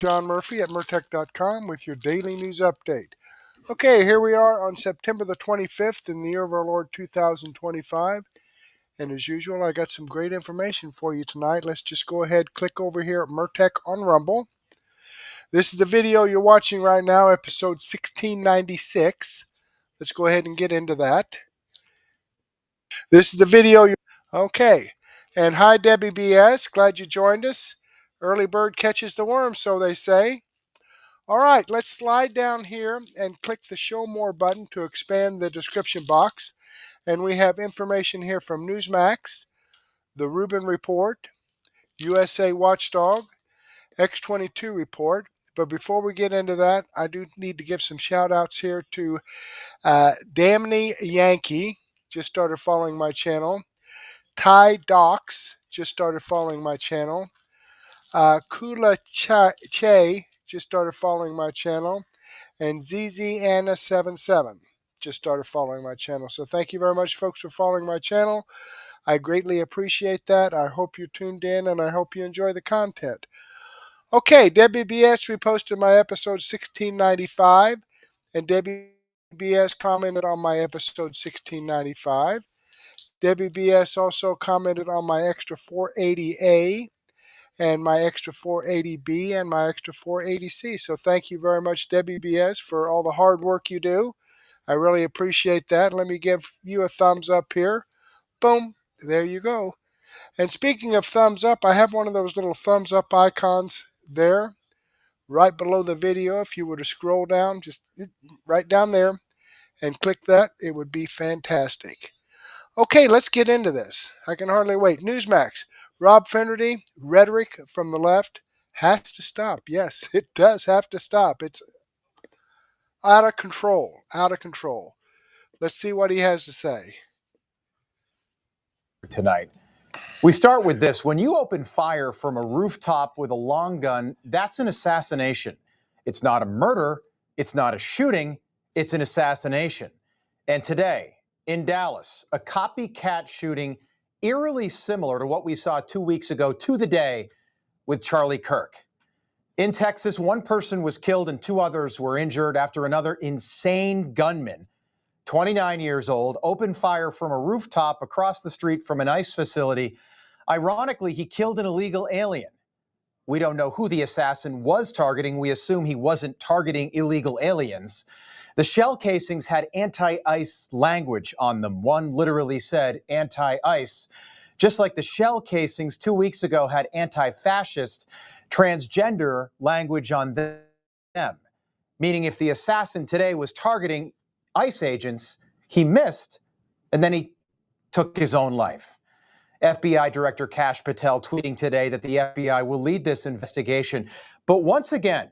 John Murphy at Murtech.com with your daily news update. Okay, here we are on September the 25th in the year of our Lord 2025. And as usual, I got some great information for you tonight. Let's just go ahead, click over here at Murtech on Rumble. This is the video you're watching right now, episode 1696. Let's go ahead and get into that. This is the video. Okay. And hi, Debbie BS. Glad you joined us. Early bird catches the worm, so they say. All right, let's slide down here and click the Show More button to expand the description box. And we have information here from Newsmax, the Rubin report, USA Watchdog, X22 report. But before we get into that, I do need to give some shout outs here to Damney Yankee, just started following my channel. Ty Docs just started following my channel. Kula Che just started following my channel. And ZZ Anna77 just started following my channel. So thank you very much, folks, for following my channel. I greatly appreciate that. I hope you tuned in, and I hope you enjoy the content. Okay, Debbie BS reposted my episode 1695, and Debbie BS commented on my episode 1695. Debbie BS also commented on my extra 480A and my extra 480B and my extra 480C. So thank you very much, Debbie BS, for all the hard work you do. I really appreciate that. Let me give you a thumbs up here. Boom. There you go. And speaking of thumbs up, I have one of those little thumbs up icons there right below the video. If you were to scroll down, just right down there and click that, it would be fantastic. Okay, let's get into this. I can hardly wait. Newsmax. Rob Finnerty, Rhetoric from the left, has to stop. Yes, it does have to stop. It's out of control. Out of control. Let's see what he has to say. Tonight. We start with this. When you open fire from a rooftop with a long gun, that's an assassination. It's not a murder. It's not a shooting. It's an assassination. And today, in Dallas, a copycat shooting eerily similar to what we saw 2 weeks ago to the day with Charlie Kirk. In Texas, one person was killed and two others were injured after another insane gunman, 29 years old, opened fire from a rooftop across the street from an ICE facility. Ironically, he killed an illegal alien. We don't know who the assassin was targeting. We assume he wasn't targeting illegal aliens. The shell casings had anti-ICE language on them. One literally said anti-ICE, just like the shell casings 2 weeks ago had anti-fascist, transgender language on them. Meaning if the assassin today was targeting ICE agents, he missed, and then he took his own life. FBI Director Kash Patel tweeting today that the FBI will lead this investigation. But once again,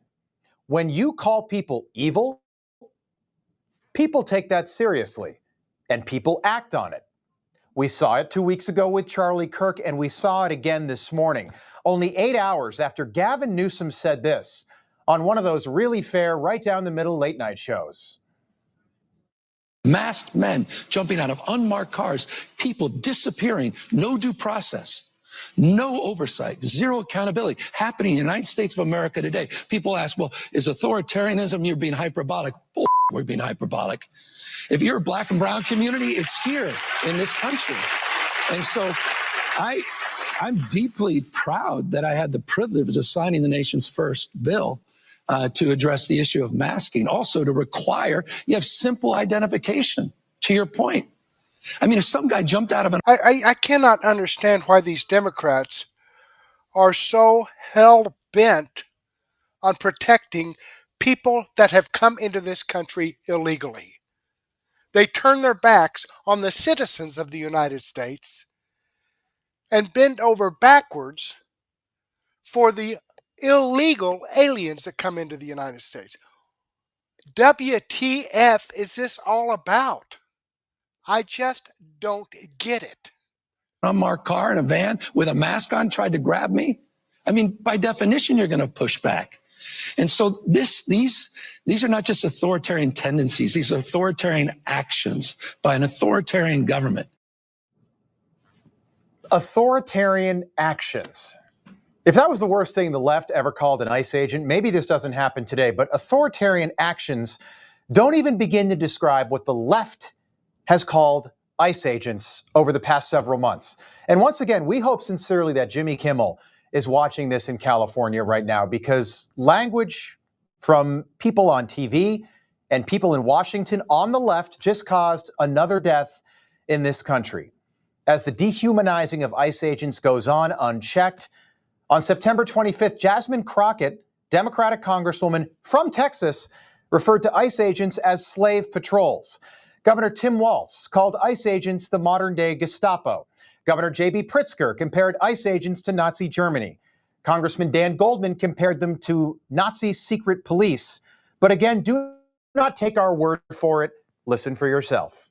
when you call people evil, people take that seriously, and people act on it. We saw it 2 weeks ago with Charlie Kirk, and we saw it again this morning, only 8 hours after Gavin Newsom said this on one of those really fair, right down the middle late night shows. Masked men jumping out of unmarked cars, people disappearing, no due process, no oversight, zero accountability happening in the United States of America today. People ask, well, is authoritarianism, you're being hyperbolic? Bull, we're being hyperbolic. If you're a black and brown community, it's here in this country. And so I'm deeply proud that I had the privilege of signing the nation's first bill to address the issue of masking, also to require you have simple identification, to your point. I mean, if some guy jumped out of an... I cannot understand why these Democrats are so hell-bent on protecting people that have come into this country illegally. They turn their backs on the citizens of the United States and bend over backwards for the illegal aliens that come into the United States. WTF is this all about? I just don't get it. Unmarked car in a van with a mask on tried to grab me. I mean, by definition, you're going to push back. And so these are not just authoritarian tendencies. These are authoritarian actions by an authoritarian government. Authoritarian actions. If that was the worst thing the left ever called an ICE agent, maybe this doesn't happen today, but authoritarian actions don't even begin to describe what the left has called ICE agents over the past several months. And once again, we hope sincerely that Jimmy Kimmel is watching this in California right now, because language from people on TV and people in Washington on the left just caused another death in this country. As the dehumanizing of ICE agents goes on unchecked, on September 25th, Jasmine Crockett, Democratic Congresswoman from Texas, referred to ICE agents as slave patrols. Governor Tim Walz called ICE agents the modern-day Gestapo. Governor J.B. Pritzker compared ICE agents to Nazi Germany. Congressman Dan Goldman compared them to Nazi secret police. But again, do not take our word for it. Listen for yourself.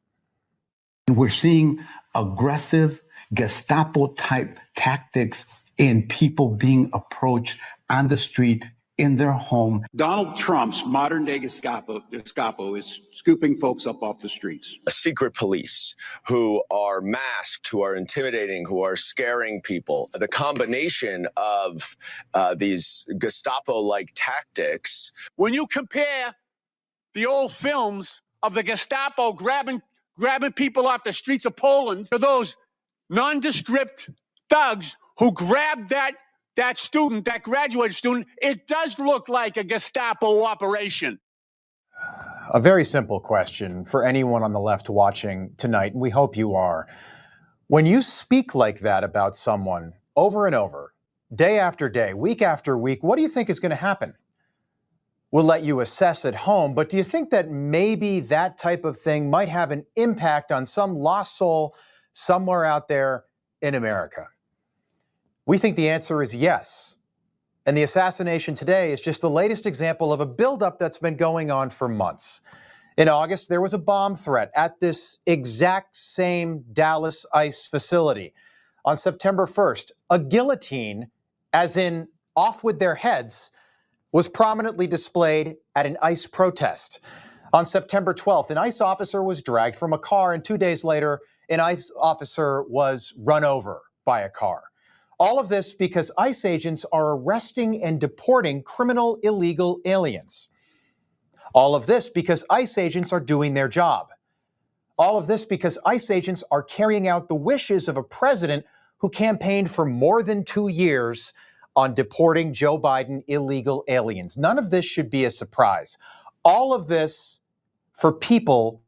We're seeing aggressive Gestapo-type tactics in people being approached on the street, in their home. Donald Trump's modern-day Gestapo is scooping folks up off the streets. A secret police who are masked, who are intimidating, who are scaring people. The combination of these Gestapo-like tactics. When you compare the old films of the Gestapo grabbing people off the streets of Poland to those nondescript thugs who grabbed that student, that graduate student, it does look like a Gestapo operation. A very simple question for anyone on the left watching tonight, and we hope you are. When you speak like that about someone over and over, day after day, week after week, what do you think is going to happen? We'll let you assess at home, but do you think that maybe that type of thing might have an impact on some lost soul somewhere out there in America? We think the answer is yes. And the assassination today is just the latest example of a buildup that's been going on for months. In August, there was a bomb threat at this exact same Dallas ICE facility. On September 1st, a guillotine, as in off with their heads, was prominently displayed at an ICE protest. On September 12th, an ICE officer was dragged from a car, and 2 days later, an ICE officer was run over by a car. All of this because ICE agents are arresting and deporting criminal illegal aliens. All of this because ICE agents are doing their job. All of this because ICE agents are carrying out the wishes of a president who campaigned for more than 2 years on deporting Joe Biden illegal aliens. None of this should be a surprise. All of this for people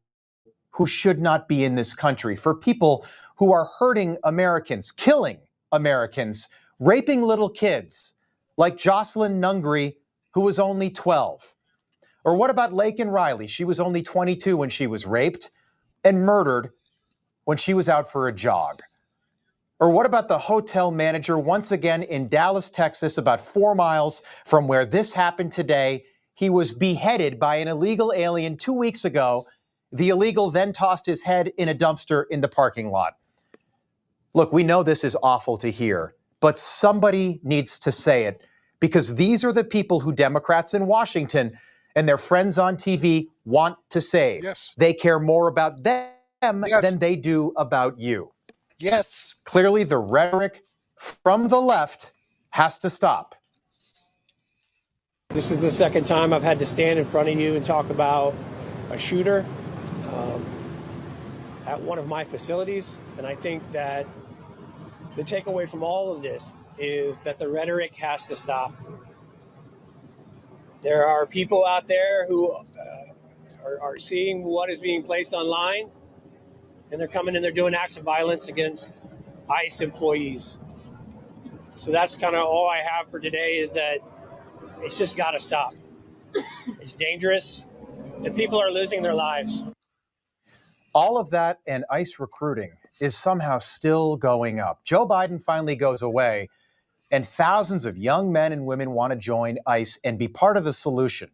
who should not be in this country, for people who are hurting Americans, killing Americans, raping little kids like Jocelyn Nungry, who was only 12. Or what about Laken Riley? She was only 22 when she was raped and murdered when she was out for a jog. Or what about the hotel manager once again in Dallas, Texas, about 4 miles from where this happened today? He was beheaded by an illegal alien 2 weeks ago. The illegal then tossed his head in a dumpster in the parking lot. Look, we know this is awful to hear, but somebody needs to say it, because these are the people who Democrats in Washington and their friends on TV want to save. Yes. They care more about them than they do about you. Yes. Clearly, the rhetoric from the left has to stop. This is the second time I've had to stand in front of you and talk about a shooter at one of my facilities. And I think that the takeaway from all of this is that the rhetoric has to stop. There are people out there who are seeing what is being placed online, and they're coming and they're doing acts of violence against ICE employees. So that's kind of all I have for today, is that it's just got to stop. It's dangerous, and people are losing their lives. All of that and ICE recruiting is somehow still going up. Joe Biden finally goes away, and thousands of young men and women want to join ICE and be part of the solution,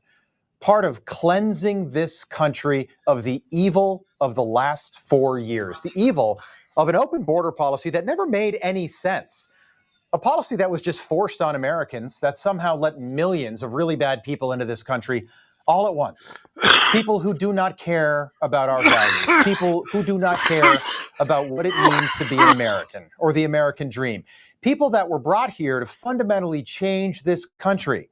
part of cleansing this country of the evil of the last 4 years, the evil of an open border policy that never made any sense, a policy that was just forced on Americans, that somehow let millions of really bad people into this country all at once. People who do not care about our values, people who do not care about what it means to be an American or the American dream. People that were brought here to fundamentally change this country.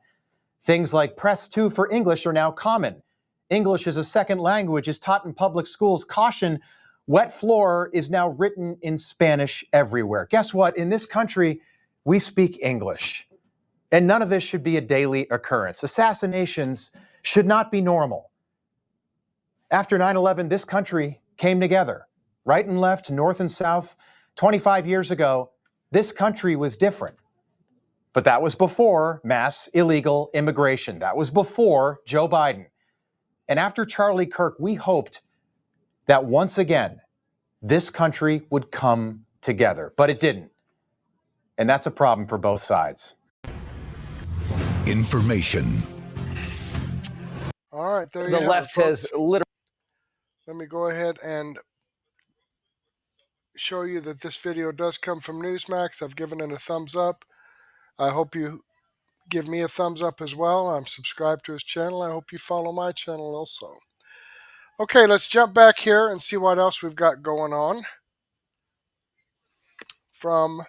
Things like Press 2 for English are now common. English as a second language is taught in public schools. Caution, wet floor is now written in Spanish everywhere. Guess what? In this country, we speak English. And none of this should be a daily occurrence. Assassinations should not be normal. After 9/11, this country came together. Right and left, north and south. 25 years ago, this country was different. But that was before mass illegal immigration. That was before Joe Biden. And after Charlie Kirk, we hoped that once again, this country would come together. But it didn't. And that's a problem for both sides. Information. All right, there you The have left it, has folks. literally. Let me go ahead and show you that this video does come from Newsmax. I've given it a thumbs up. I hope you give me a thumbs up as well. I'm subscribed to his channel. I hope you follow my channel also. Okay, let's jump back here and see what else we've got going on from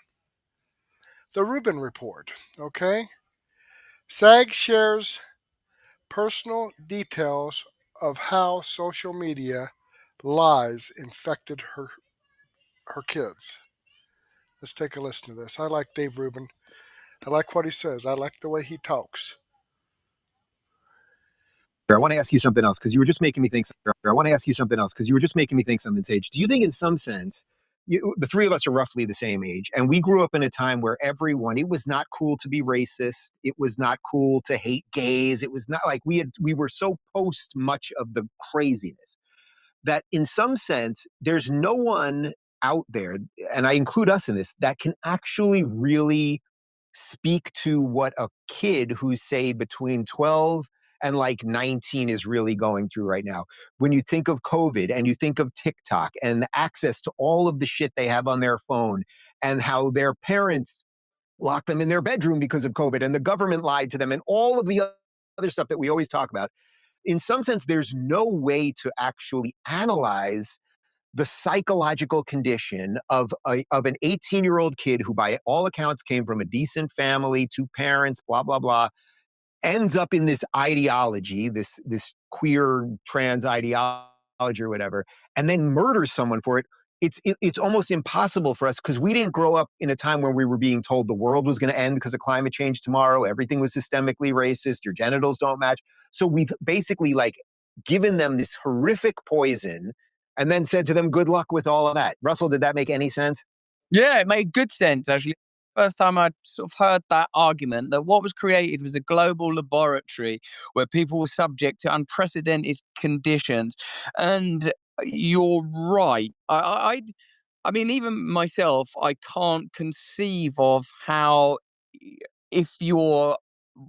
the Rubin report. Okay, SAG shares personal details of how social media lies infected her kids. Let's take a listen to this. I like Dave Rubin. I like what he says. I like the way he talks. I want to ask you something else because you were just making me think. Something, Sage. Do you think, in some sense, the three of us are roughly the same age, and we grew up in a time where it was not cool to be racist. It was not cool to hate gays. It was not like we were so post much of the craziness that, in some sense, there's no one out there, and I include us in this, that can actually really speak to what a kid who's, say, between 12 and like 19 is really going through right now. When you think of COVID and you think of TikTok and the access to all of the shit they have on their phone and how their parents locked them in their bedroom because of COVID and the government lied to them and all of the other stuff that we always talk about, in some sense, there's no way to actually analyze the psychological condition of an 18-year-old kid who, by all accounts, came from a decent family, two parents, blah, blah, blah, ends up in this ideology, this queer trans ideology or whatever, and then murders someone for it. It's almost impossible for us because we didn't grow up in a time where we were being told the world was going to end because of climate change tomorrow. Everything was systemically racist. Your genitals don't match. So we've basically given them this horrific poison and then said to them, good luck with all of that. Russell, did that make any sense? Yeah, it made good sense, actually. First time I sort of heard that argument, that what was created was a global laboratory where people were subject to unprecedented conditions. And you're right. I mean, even myself, I can't conceive of how, if your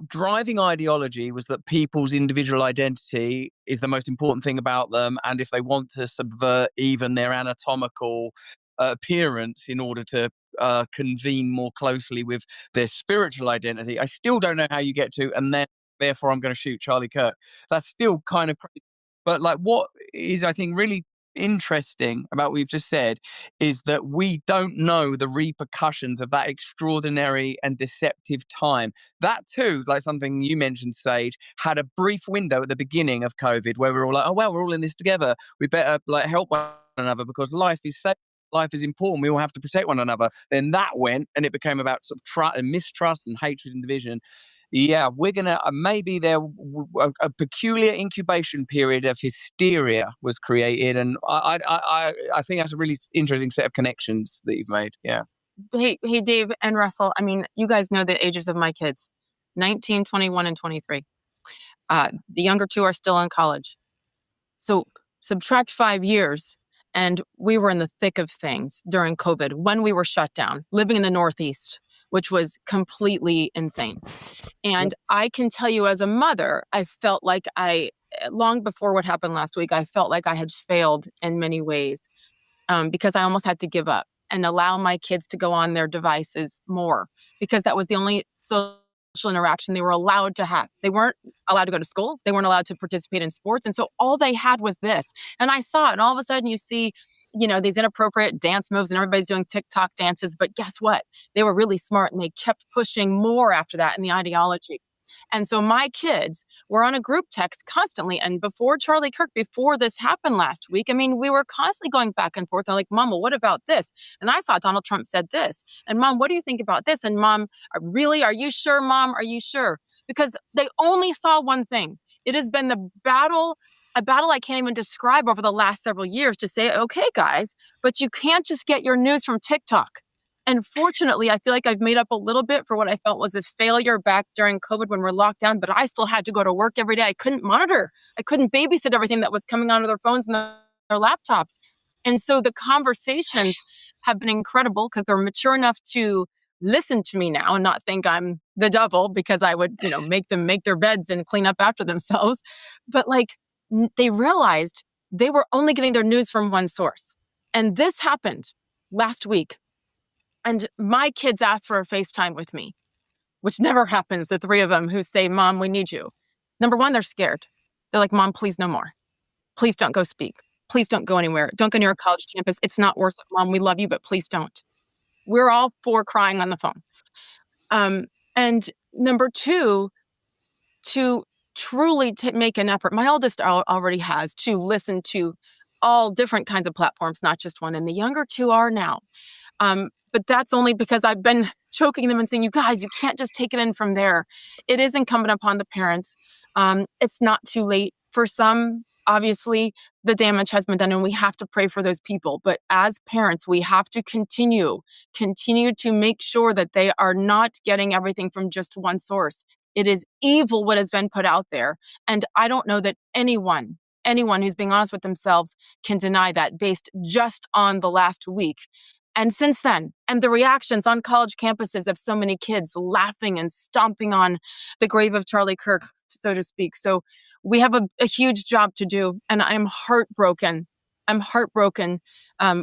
driving ideology was that people's individual identity is the most important thing about them, and if they want to subvert even their anatomical appearance in order to convene more closely with their spiritual identity, I still don't know how you get to, and then therefore I'm going to shoot Charlie Kirk. That's still kind of crazy. But what is, I think, really interesting about what we've just said is that we don't know the repercussions of that extraordinary and deceptive time. That too, like something you mentioned, Sage, had a brief window at the beginning of COVID where we're all like, oh, well, we're all in this together. We better help one another because life is safe. Life is important. We all have to protect one another. Then that went, and it became about sort of trust and mistrust and hatred and division. Yeah, we're gonna maybe a peculiar incubation period of hysteria was created, and I think that's a really interesting set of connections that you've made. Yeah. Hey, Dave and Russell. I mean, you guys know the ages of my kids: 19, 21, and 23. The younger two are still in college. So subtract 5 years. And we were in the thick of things during COVID when we were shut down, living in the Northeast, which was completely insane. And I can tell you, as a mother, I felt like long before what happened last week, I felt like I had failed in many ways because I almost had to give up and allow my kids to go on their devices more because that was the only social interaction they were allowed to have. They weren't allowed to go to school. They weren't allowed to participate in sports. And so all they had was this. And I saw it. And all of a sudden you see these inappropriate dance moves and everybody's doing TikTok dances. But guess what? They were really smart and they kept pushing more after that in the ideology. And so my kids were on a group text constantly. And before Charlie Kirk, before this happened last week, I mean, we were constantly going back and forth. I'm like, Mom, well, what about this? And I saw Donald Trump said this. And Mom, what do you think about this? And Mom, really? Are you sure, Mom? Are you sure? Because they only saw one thing. It has been a battle I can't even describe over the last several years to say, okay, guys, but you can't just get your news from TikTok. And fortunately, I feel like I've made up a little bit for what I felt was a failure back during COVID when we're locked down, but I still had to go to work every day. I couldn't monitor. I couldn't babysit everything that was coming onto their phones and their laptops. And so the conversations have been incredible because they're mature enough to listen to me now and not think I'm the devil because I would, make them make their beds and clean up after themselves. But they realized they were only getting their news from one source. And this happened last week. And my kids asked for a FaceTime with me, which never happens, the three of them who say, Mom, we need you. Number one, they're scared. They're like, Mom, please no more. Please don't go speak. Please don't go anywhere. Don't go near a college campus. It's not worth it, Mom. We love you, but please don't. We're all four crying on the phone. And number two, to truly make an effort. My oldest already has to listen to all different kinds of platforms, not just one. And the younger two are now. But that's only because I've been choking them and saying, you guys, you can't just take it in from there. It is incumbent upon the parents. It's not too late. For some, obviously, the damage has been done and we have to pray for those people. But as parents, we have to continue to make sure that they are not getting everything from just one source. It is evil what has been put out there. And I don't know that anyone who's being honest with themselves can deny that based just on the last week. And since then, and the reactions on college campuses of so many kids laughing and stomping on the grave of Charlie Kirk, so to speak. So we have a huge job to do. And I'm heartbroken.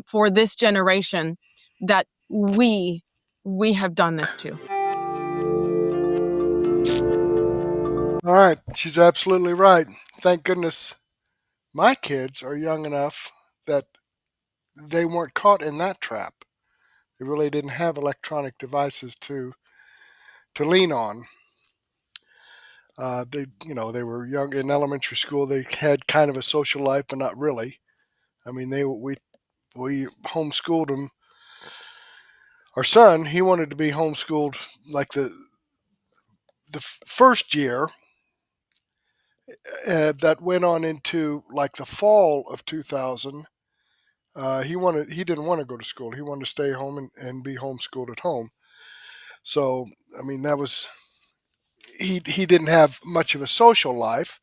For this generation that we have done this to. All right. She's absolutely right. Thank goodness my kids are young enough that they weren't caught in that trap. They really didn't have electronic devices to lean on. They were young in elementary school. They had kind of a social life, but not really. I mean, we homeschooled them. Our son, he wanted to be homeschooled like the first year. That went on into like the fall of 2000. He didn't want to go to school. He wanted to stay home and be homeschooled at home. So, I mean, that was, he didn't have much of a social life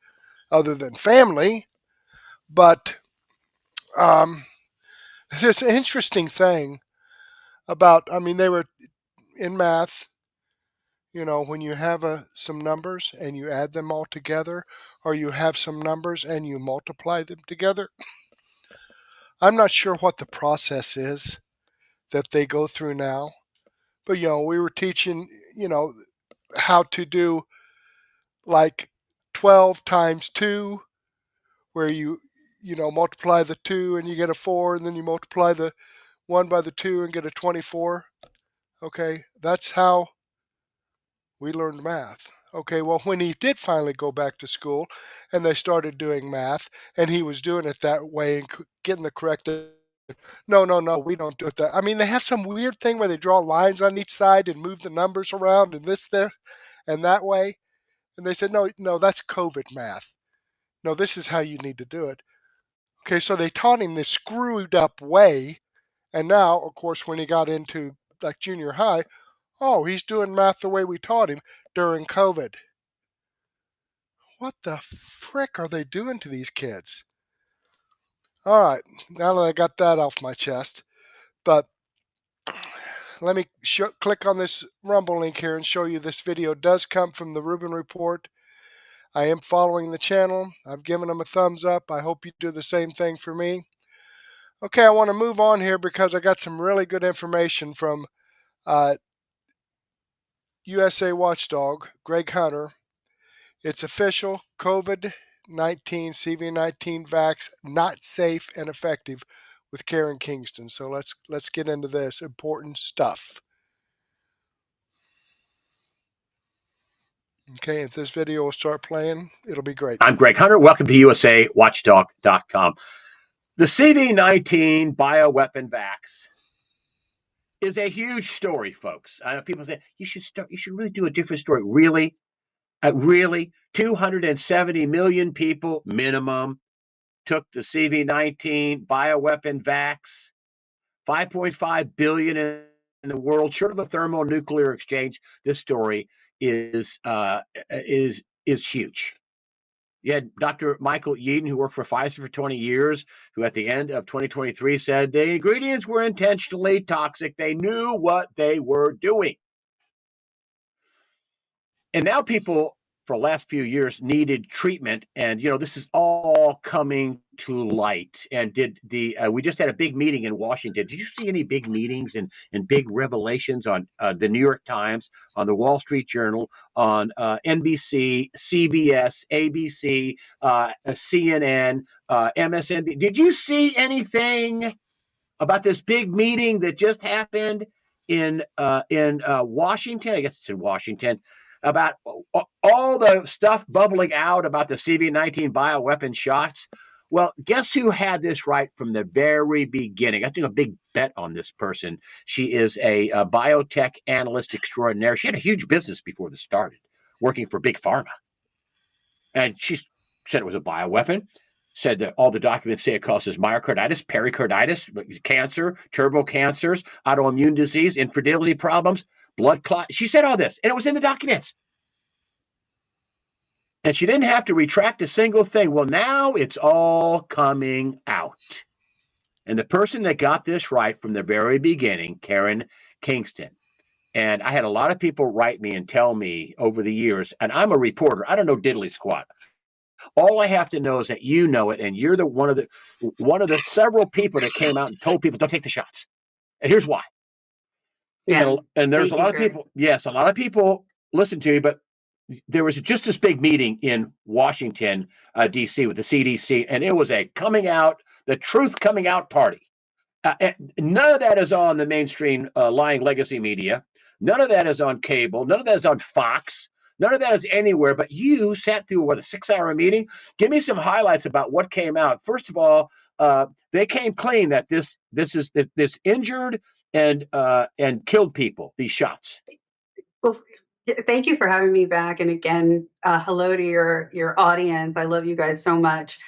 other than family. But this interesting thing about, I mean, they were in math, when you have some numbers and you add them all together, or you have some numbers and you multiply them together. I'm not sure what the process is that they go through now, but we were teaching, how to do like 12 times 2, where you multiply the 2 and you get a 4, and then you multiply the 1 by the 2 and get a 24. Okay, that's how we learned math. Okay, well, when he did finally go back to school and they started doing math and he was doing it that way and getting the correct, no, we don't do it that. I mean, they have some weird thing where they draw lines on each side and move the numbers around and this, there, and that way. And they said, no, that's COVID math. No, this is how you need to do it. Okay, so they taught him this screwed up way. And now, of course, when he got into like junior high, he's doing math the way we taught him during COVID. What the frick are they doing to these kids? All right, now that I got that off my chest, but let me click on this Rumble link here and show you this video does come from the Rubin Report. I am following the channel. I've given them a thumbs up. I hope you do the same thing for me. Okay, I want to move on here because I got some really good information from USA Watchdog, Greg Hunter. It's official. COVID-19 CV19 Vax not safe and effective with Karen Kingston. So let's get into this important stuff. Okay, if this video will start playing, it'll be great. I'm Greg Hunter. Welcome to USA Watchdog.com. The CV19 bioweapon Vax is a huge story, folks. I know people say you should really do a different story. Really? Really? 270 million people minimum took the CV19 bioweapon Vax. 5.5 billion in the world, short of a thermonuclear exchange. This story is huge. You had Dr. Michael Yeadon, who worked for Pfizer for 20 years, who at the end of 2023 said the ingredients were intentionally toxic. They knew what they were doing. And now people, for the last few years, needed treatment. And, this is all coming to light. And we just had a big meeting in Washington. Did you see any big meetings and big revelations on the New York Times, on the Wall Street Journal, on NBC, CBS, ABC, CNN, MSNBC? Did you see anything about this big meeting that just happened in Washington? I guess it's in Washington, about all the stuff bubbling out about the CV19 bioweapon shots. Well, guess who had this right from the very beginning? I took a big bet on this person. She is a biotech analyst extraordinaire. She had a huge business before this started, working for Big Pharma. And she said it was a bioweapon, said that all the documents say it causes myocarditis, pericarditis, cancer, turbo cancers, autoimmune disease, infertility problems, blood clot. She said all this, and it was in the documents. And she didn't have to retract a single thing. Well, now it's all coming out. And the person that got this right from the very beginning, Karen Kingston. And I had a lot of people write me and tell me over the years, and I'm a reporter, I don't know diddly squat. All I have to know is that you know it, and you're one of the several people that came out and told people don't take the shots. And here's why. Yeah. And there's a lot of people. Yes, a lot of people listen to you, but there was just this big meeting in Washington, D.C. with the CDC, and it was the truth coming out party. None of that is on the mainstream lying legacy media. None of that is on cable. None of that is on Fox. None of that is anywhere. But you sat through a 6-hour meeting. Give me some highlights about what came out. First of all, they came clean that this injured and killed people. These shots. Well, thank you for having me back. And again, hello to your audience. I love you guys so much.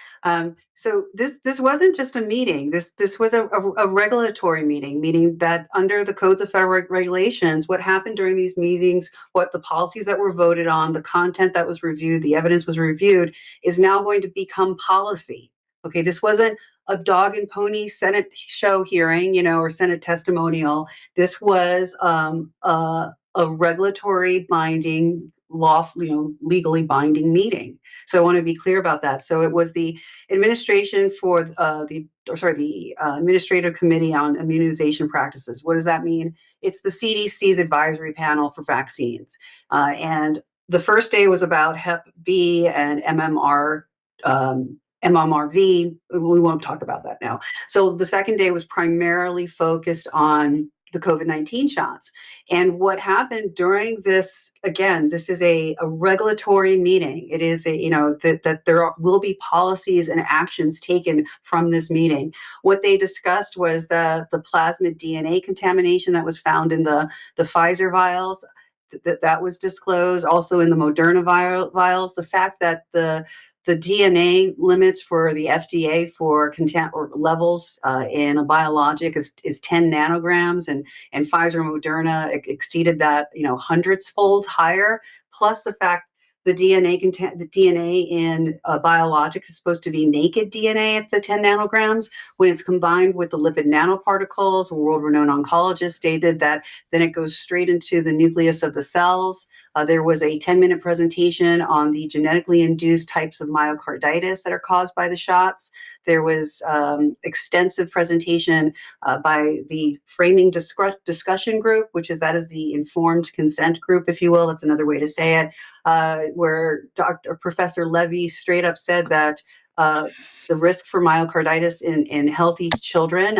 So this wasn't just a meeting. This was a regulatory meeting, meaning that under the codes of federal regulations, what happened during these meetings, what the policies that were voted on, the content that was reviewed, the evidence was reviewed, is now going to become policy. Okay, this wasn't a dog and pony Senate show hearing, or Senate testimonial. This was a regulatory binding legally binding meeting. So I want to be clear about that. So it was the administration for the Administrative Committee on Immunization Practices. What does that mean? It's the CDC's advisory panel for vaccines. And the first day was about Hep B and MMRV. We won't talk about that now. So the second day was primarily focused on the COVID-19 shots. And what happened during this, again, this is a regulatory meeting. It is that there will be policies and actions taken from this meeting. What they discussed was the plasmid DNA contamination that was found in the Pfizer vials. That was disclosed. Also in the Moderna vials, the fact that the DNA limits for the FDA for levels in a biologic is 10 nanograms, and Pfizer and Moderna exceeded that, hundreds fold higher. Plus the fact the DNA in biologics is supposed to be naked DNA at the 10 nanograms. When it's combined with the lipid nanoparticles, a world-renowned oncologist stated that then it goes straight into the nucleus of the cells. There was a 10-minute presentation on the genetically induced types of myocarditis that are caused by the shots. There was extensive presentation by the framing discussion group, that is the informed consent group, if you will. That's another way to say it, where Professor Levy straight up said that the risk for myocarditis in healthy children,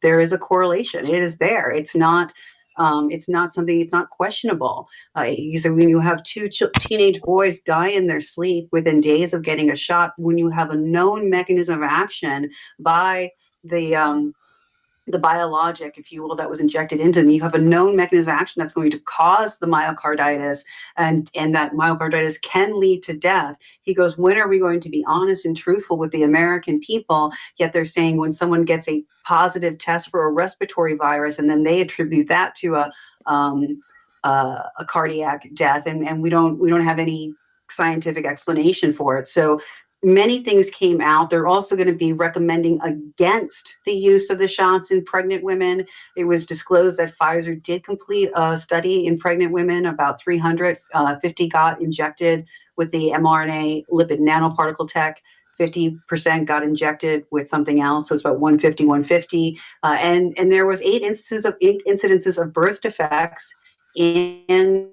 there is a correlation. It is there. It's not something. It's not questionable. He said when you have two teenage boys die in their sleep within days of getting a shot, when you have a known mechanism of action by the biologic, if you will, that was injected into them, you have a known mechanism of action that's going to cause the myocarditis, and that myocarditis can lead to death. He goes, when are we going to be honest and truthful with the American people? Yet they're saying when someone gets a positive test for a respiratory virus, and then they attribute that to a cardiac death, and we don't have any scientific explanation for it. So many things came out. They're also going to be recommending against the use of the shots in pregnant women. It was disclosed that Pfizer did complete a study in pregnant women. About 350 got injected with the mRNA lipid nanoparticle tech. 50% got injected with something else. So it's about 150. And there was 8 incidences of birth defects in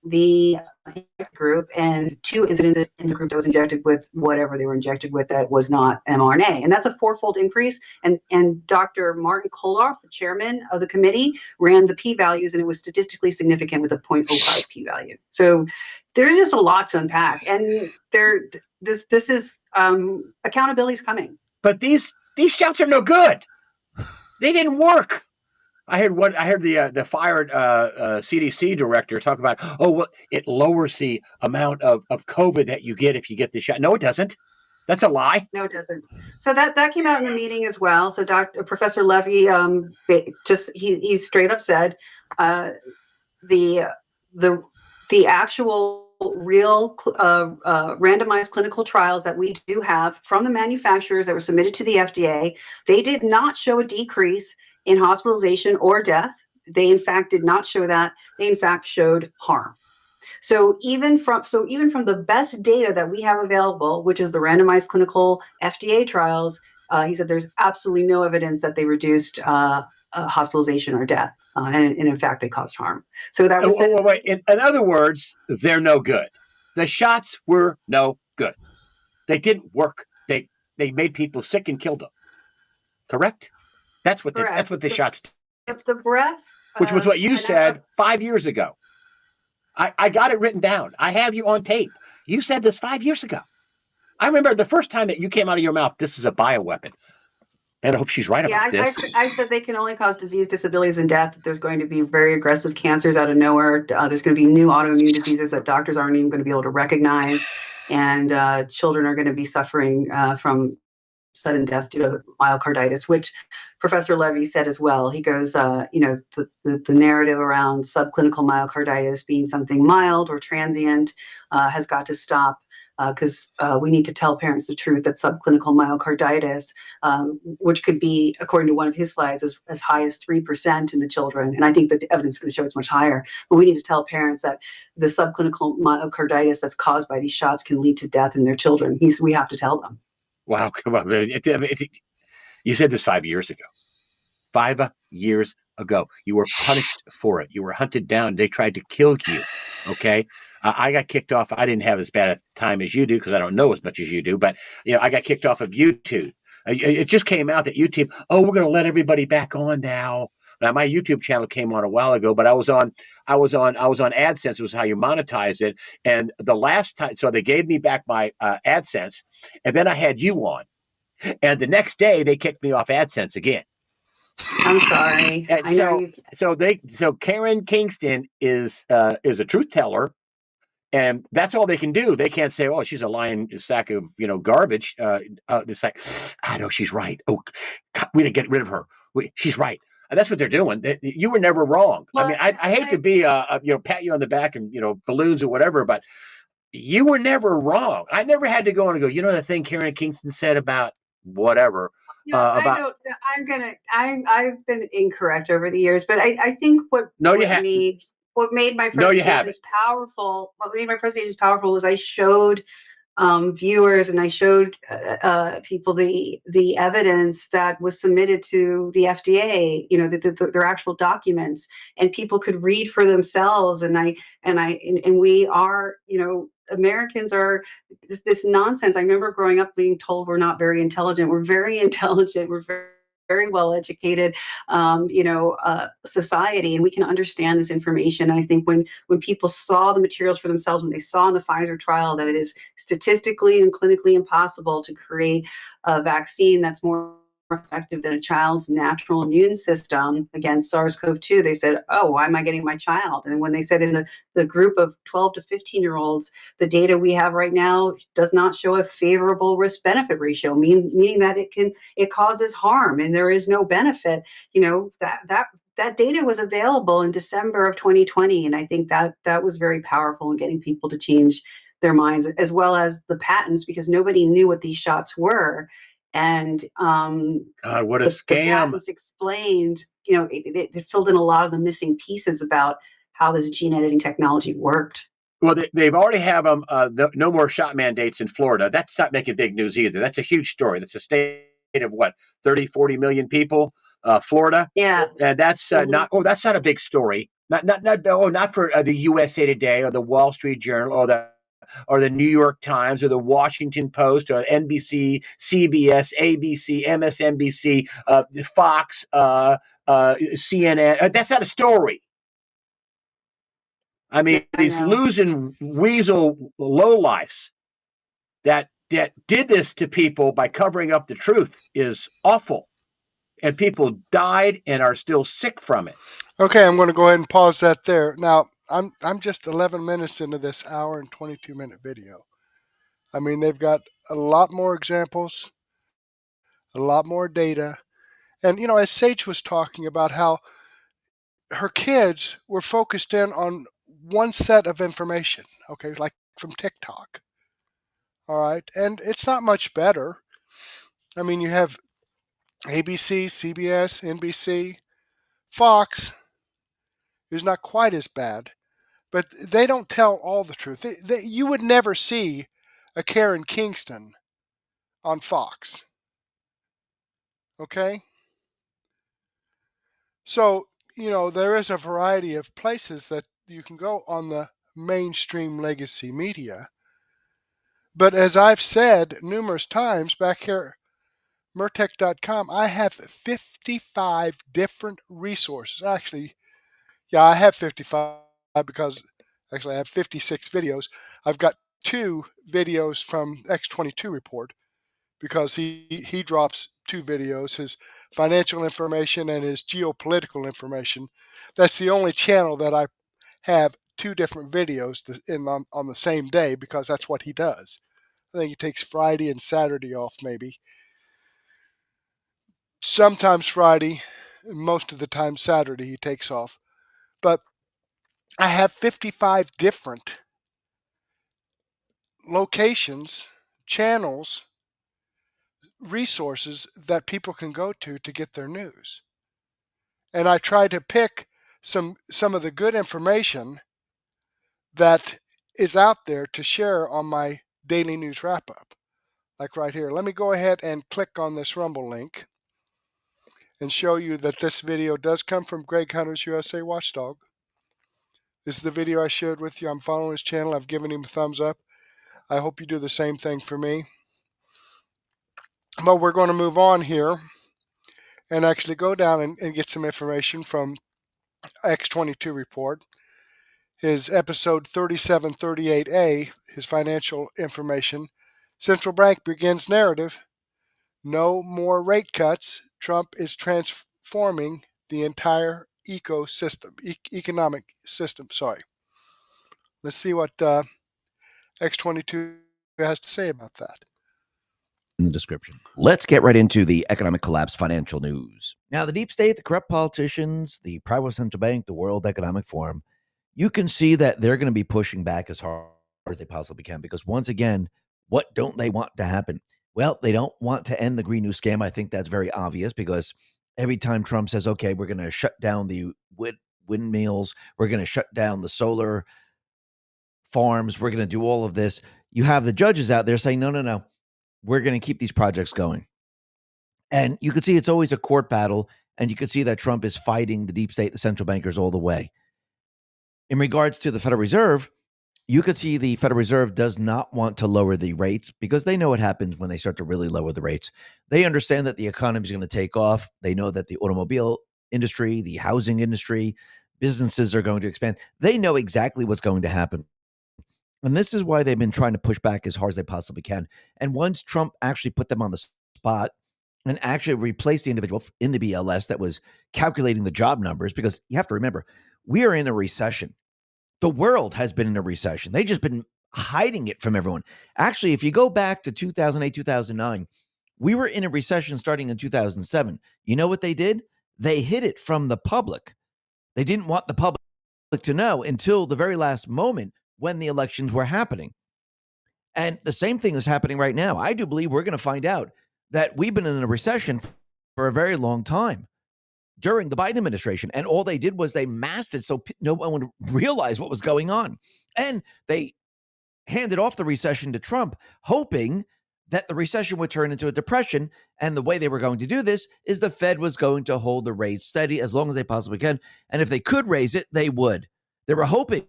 the group, and 2 incidences in the group that was injected with whatever they were injected with that was not mRNA. And that's a 4-fold increase. And Dr. Martin Koloff, the chairman of the committee, ran the p-values, and it was statistically significant with a 0.05 p-value. So there's just a lot to unpack. And this is accountability is coming. But these shots are no good. They didn't work. I heard the fired CDC director talk about, it lowers the amount of COVID that you get if you get the shot. No, it doesn't. That's a lie. No, it doesn't. So that came out in the meeting as well. So Professor Levy he straight up said the actual real randomized clinical trials that we do have from the manufacturers that were submitted to the FDA, they did not show a decrease in hospitalization or death. They in fact did not show that. They in fact showed harm. So even from the best data that we have available, which is the randomized clinical FDA trials, he said there's absolutely no evidence that they reduced hospitalization or death, and in fact they caused harm. So that was wait. In other words, they're no good. The shots were no good. They didn't work. They made people sick and killed them. Correct? That's what the shots did. The breath, which was what you said 5 years ago. I got it written down. I have you on tape. You said this 5 years ago. I remember the first time that you came out of your mouth, this is a bioweapon. And I hope she's right about this. I said they can only cause disease, disabilities, and death. There's going to be very aggressive cancers out of nowhere. There's going to be new autoimmune diseases that doctors aren't even going to be able to recognize. And children are going to be suffering from sudden death due to myocarditis, which Professor Levy said as well. He goes, the narrative around subclinical myocarditis being something mild or transient has got to stop, because we need to tell parents the truth that subclinical myocarditis, which could be, according to one of his slides, as high as 3% in the children, and I think that the evidence is going to show it's much higher, but we need to tell parents that the subclinical myocarditis that's caused by these shots can lead to death in their children. We have to tell them. Wow, come on. You said this 5 years ago. 5 years ago. You were punished for it. You were hunted down. They tried to kill you. Okay? I got kicked off. I didn't have as bad a time as you do because I don't know as much as you do. But, I got kicked off of YouTube. It just came out that YouTube, we're going to let everybody back on now. Now, my YouTube channel came on a while ago, but I was on AdSense, was how you monetize it. And the last time, so they gave me back my AdSense, and then I had you on. And the next day, they kicked me off AdSense again. I'm sorry. So Karen Kingston is a truth teller, and that's all they can do. They can't say, she's a lying sack of garbage. It's like, I know she's right. We didn't get rid of her. She's right. And that's what they're doing. You were never wrong. Well, I mean, I hate to be pat you on the back and balloons or whatever, but you were never wrong. I never had to go and go, the thing Karen Kingston said about whatever. I've been incorrect over the years, but I think what made my presentation powerful. What made my presentation powerful was I showed viewers and I showed people the evidence that was submitted to the FDA. Their actual documents, and people could read for themselves. And we are Americans are this nonsense. I remember growing up being told we're not very intelligent. We're very intelligent. We're very well educated, society, and we can understand this information. And I think when people saw the materials for themselves, when they saw in the Pfizer trial that it is statistically and clinically impossible to create a vaccine that's more effective than a child's natural immune system against SARS-CoV-2, they said, oh, why am I getting my child? And when they said in the group of 12 to 15-year-olds, the data we have right now does not show a favorable risk-benefit ratio, meaning that it causes harm and there is no benefit. That data was available in December of 2020, and I think that was very powerful in getting people to change their minds, as well as the patents, because nobody knew what these shots were. And God, what a the scam! patents explained, it filled in a lot of the missing pieces about how this gene editing technology worked. Well, they've already have no more shot mandates in Florida. That's not making big news either. That's a huge story. That's a state of what, 30, 40 million people, Florida. Yeah, and that's not. Oh, that's not a big story. Not for the USA Today or the Wall Street Journal or the New York Times or the Washington Post or NBC, CBS, ABC, MSNBC, Fox, CNN. That's not a story. I mean, these losing weasel lowlifes that did this to people by covering up the truth is awful. And people died and are still sick from it. Okay, I'm going to go ahead and pause that there. Now, I'm just 11 minutes into this hour and 22-minute video. I mean, they've got a lot more examples, a lot more data. And, as Sage was talking about how her kids were focused in on one set of information, okay, like from TikTok. All right, and it's not much better. I mean, you have ABC, CBS, NBC, Fox is not quite as bad, but they don't tell all the truth. You would never see a Karen Kingston on Fox. Okay? So, there is a variety of places that you can go on the mainstream legacy media. But as I've said numerous times back here, Murtech.com, I have 55 different resources. Actually, yeah, I have 55 because actually I have 56 videos. I've got 2 videos from X22 report because he drops 2 videos, his financial information and his geopolitical information. That's the only channel that I have 2 different videos on the same day because that's what he does. I think he takes Friday and Saturday off maybe. Sometimes Friday, most of the time Saturday he takes off. But I have 55 different locations, channels, resources that people can go to get their news. And I try to pick some of the good information that is out there to share on my daily news wrap-up. Like right here. Let me go ahead and click on this Rumble link and show you that this video does come from Greg Hunter's USA Watchdog. This is the video I shared with you. I'm following his channel. I've given him a thumbs up. I hope you do the same thing for me. But we're going to move on here and actually go down and get some information from X22 report. His episode 3738A, his financial information. Central bank begins narrative. No more rate cuts. Trump is transforming the entire ecosystem, economic system. Sorry. Let's see what X22 has to say about that. In the description. Let's get right into the economic collapse financial news. Now, the deep state, the corrupt politicians, the private central bank, the World Economic Forum, you can see that they're going to be pushing back as hard as they possibly can because once again, what don't they want to happen? Well, they don't want to end the Green New Scam. I think that's very obvious because every time Trump says, okay, we're going to shut down the windmills, we're going to shut down the solar farms, we're going to do all of this, you have the judges out there saying, no, we're going to keep these projects going. And you can see it's always a court battle, and you can see that Trump is fighting the deep state, the central bankers all the way. In regards to the Federal Reserve, you could see the Federal Reserve does not want to lower the rates because they know what happens when they start to really lower the rates. They understand that the economy is going to take off. They know that the automobile industry, the housing industry, businesses are going to expand. They know exactly what's going to happen. And this is why they've been trying to push back as hard as they possibly can. And once Trump actually put them on the spot and actually replaced the individual in the BLS that was calculating the job numbers, because you have to remember, we are in a recession. The world has been in a recession. They've just been hiding it from everyone. Actually, if you go back to 2008, 2009, we were in a recession starting in 2007. You know what they did? They hid it from the public. They didn't want the public to know until the very last moment when the elections were happening. And the same thing is happening right now. I do believe we're going to find out that we've been in a recession for a very long time during the Biden administration. And all they did was they masked it so no one would realize what was going on. And they handed off the recession to Trump, hoping that the recession would turn into a depression. And the way they were going to do this is the Fed was going to hold the rate steady as long as they possibly can. And if they could raise it, they would. They were hoping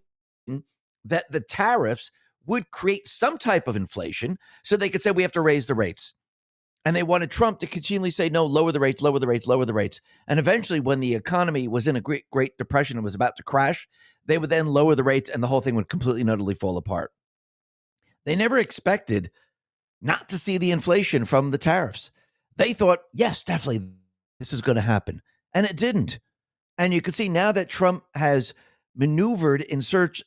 that the tariffs would create some type of inflation so they could say we have to raise the rates. And they wanted Trump to continually say, no, lower the rates, lower the rates, lower the rates. And eventually, when the economy was in a great depression and was about to crash, they would then lower the rates and the whole thing would completely and utterly fall apart. They never expected not to see the inflation from the tariffs. They thought, yes, definitely, this is going to happen. And it didn't. And you can see now that Trump has maneuvered in such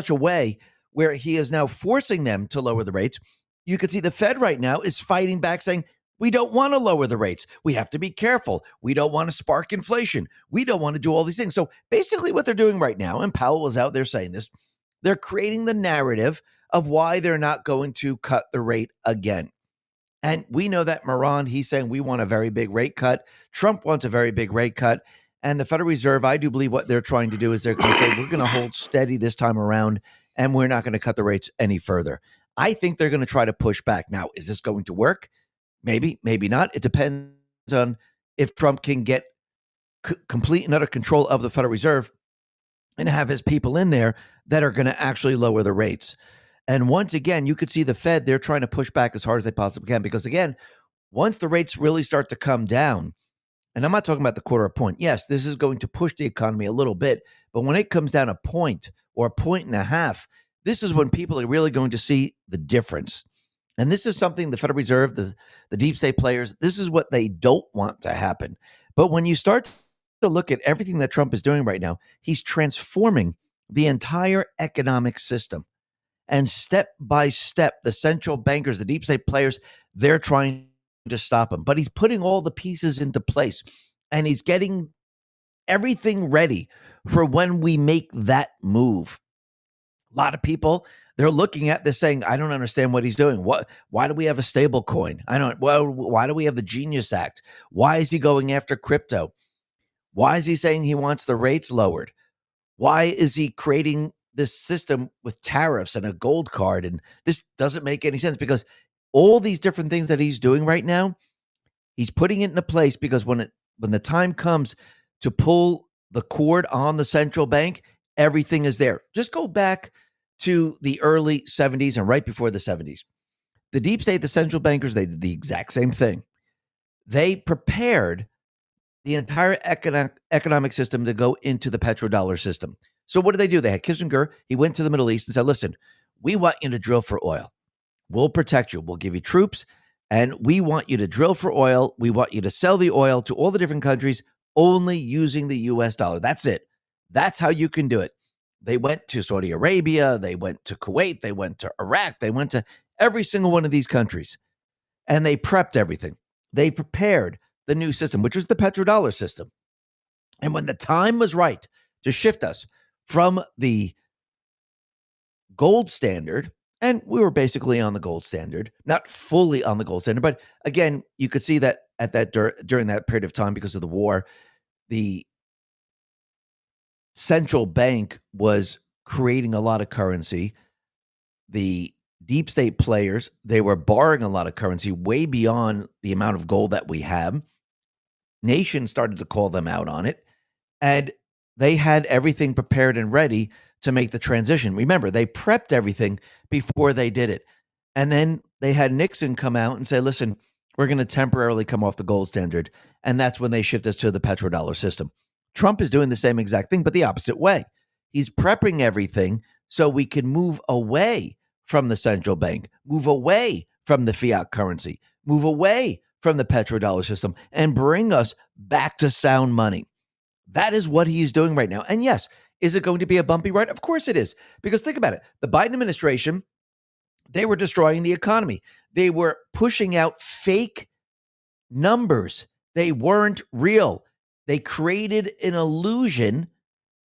a way where he is now forcing them to lower the rates. You can see the Fed right now is fighting back, saying, we don't want to lower the rates. We have to be careful. We don't want to spark inflation. We don't want to do all these things. So basically what they're doing right now, and Powell was out there saying this, they're creating the narrative of why they're not going to cut the rate again. And we know that Moran, he's saying we want a very big rate cut. Trump wants a very big rate cut. And the Federal Reserve, I do believe what they're trying to do is they're going to say, we're going to hold steady this time around, and we're not going to cut the rates any further. I think they're going to try to push back. Now, is this going to work? Maybe, maybe not. It depends on if Trump can get complete and utter control of the Federal Reserve and have his people in there that are going to actually lower the rates. And once again, you could see the Fed, they're trying to push back as hard as they possibly can, because again, once the rates really start to come down, and I'm not talking about the quarter of point. Yes, this is going to push the economy a little bit, but when it comes down a point or a point and a half, this is when people are really going to see the difference. And this is something the Federal Reserve, the deep state players, this is what they don't want to happen. But when you start to look at everything that Trump is doing right now, he's transforming the entire economic system. And step by step, the central bankers, the deep state players, they're trying to stop him. But he's putting all the pieces into place, and he's getting everything ready for when we make that move. A lot of people, they're looking at this saying, I don't understand what he's doing. Why do we have a stable coin? Why do we have the Genius Act? Why is he going after crypto? Why is he saying he wants the rates lowered? Why is he creating this system with tariffs and a gold card? And this doesn't make any sense, because all these different things that he's doing right now, he's putting it into place because when the time comes to pull the cord on the central bank, everything is there. Just go back to the early 70s and right before the 70s. The deep state, the central bankers, they did the exact same thing. They prepared the entire economic system to go into the petrodollar system. So what did they do? They had Kissinger. He went to the Middle East and said, listen, we want you to drill for oil. We'll protect you. We'll give you troops. And we want you to drill for oil. We want you to sell the oil to all the different countries only using the US dollar. That's it. That's how you can do it. They went to Saudi Arabia. They went to Kuwait. They went to Iraq. They went to every single one of these countries. And they prepped everything. They prepared the new system, which was the petrodollar system. And when the time was right to shift us from the gold standard, and we were basically on the gold standard, not fully on the gold standard, but again, you could see that during that period of time, because of the war, the central bank was creating a lot of currency. The deep state players, they were borrowing a lot of currency way beyond the amount of gold that we have. Nations started to call them out on it, and they had everything prepared and ready to make the transition. Remember, they prepped everything before they did it. And then they had Nixon come out and say, listen, we're going to temporarily come off the gold standard. And that's when they shift us to the petrodollar system. Trump is doing the same exact thing, but the opposite way. He's prepping everything so we can move away from the central bank, move away from the fiat currency, move away from the petrodollar system, and bring us back to sound money. That is what he is doing right now. And yes, is it going to be a bumpy ride? Of course it is. Because think about it. The Biden administration, they were destroying the economy. They were pushing out fake numbers. They weren't real. They created an illusion,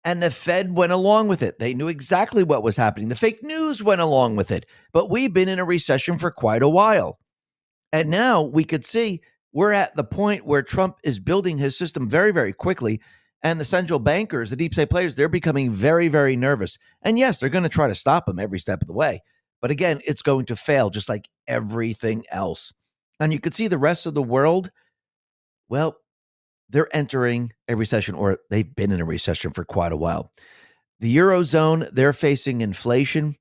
and the Fed went along with it. They knew exactly what was happening. The fake news went along with it. But we've been in a recession for quite a while. And now we could see we're at the point where Trump is building his system very, very quickly. And the central bankers, the deep state players, they're becoming very, very nervous. And yes, they're going to try to stop him every step of the way. But again, it's going to fail just like everything else. And you could see the rest of the world, well, they're entering a recession, or they've been in a recession for quite a while. The Eurozone, they're facing inflation.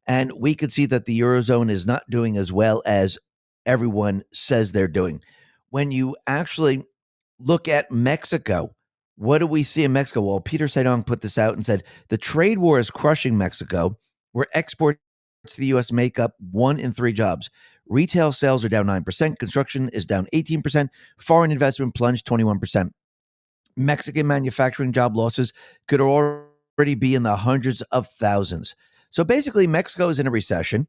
And we could see that the Eurozone is not doing as well as everyone says they're doing. When you actually look at Mexico, what do we see in Mexico? Well, Peter Saidon put this out and said, the trade war is crushing Mexico, where exports to the U.S. make up 1 in 3 jobs. Retail sales are down 9%. Construction is down 18%. Foreign investment plunged 21%. Mexican manufacturing job losses could already be in the hundreds of thousands. So basically, Mexico is in a recession.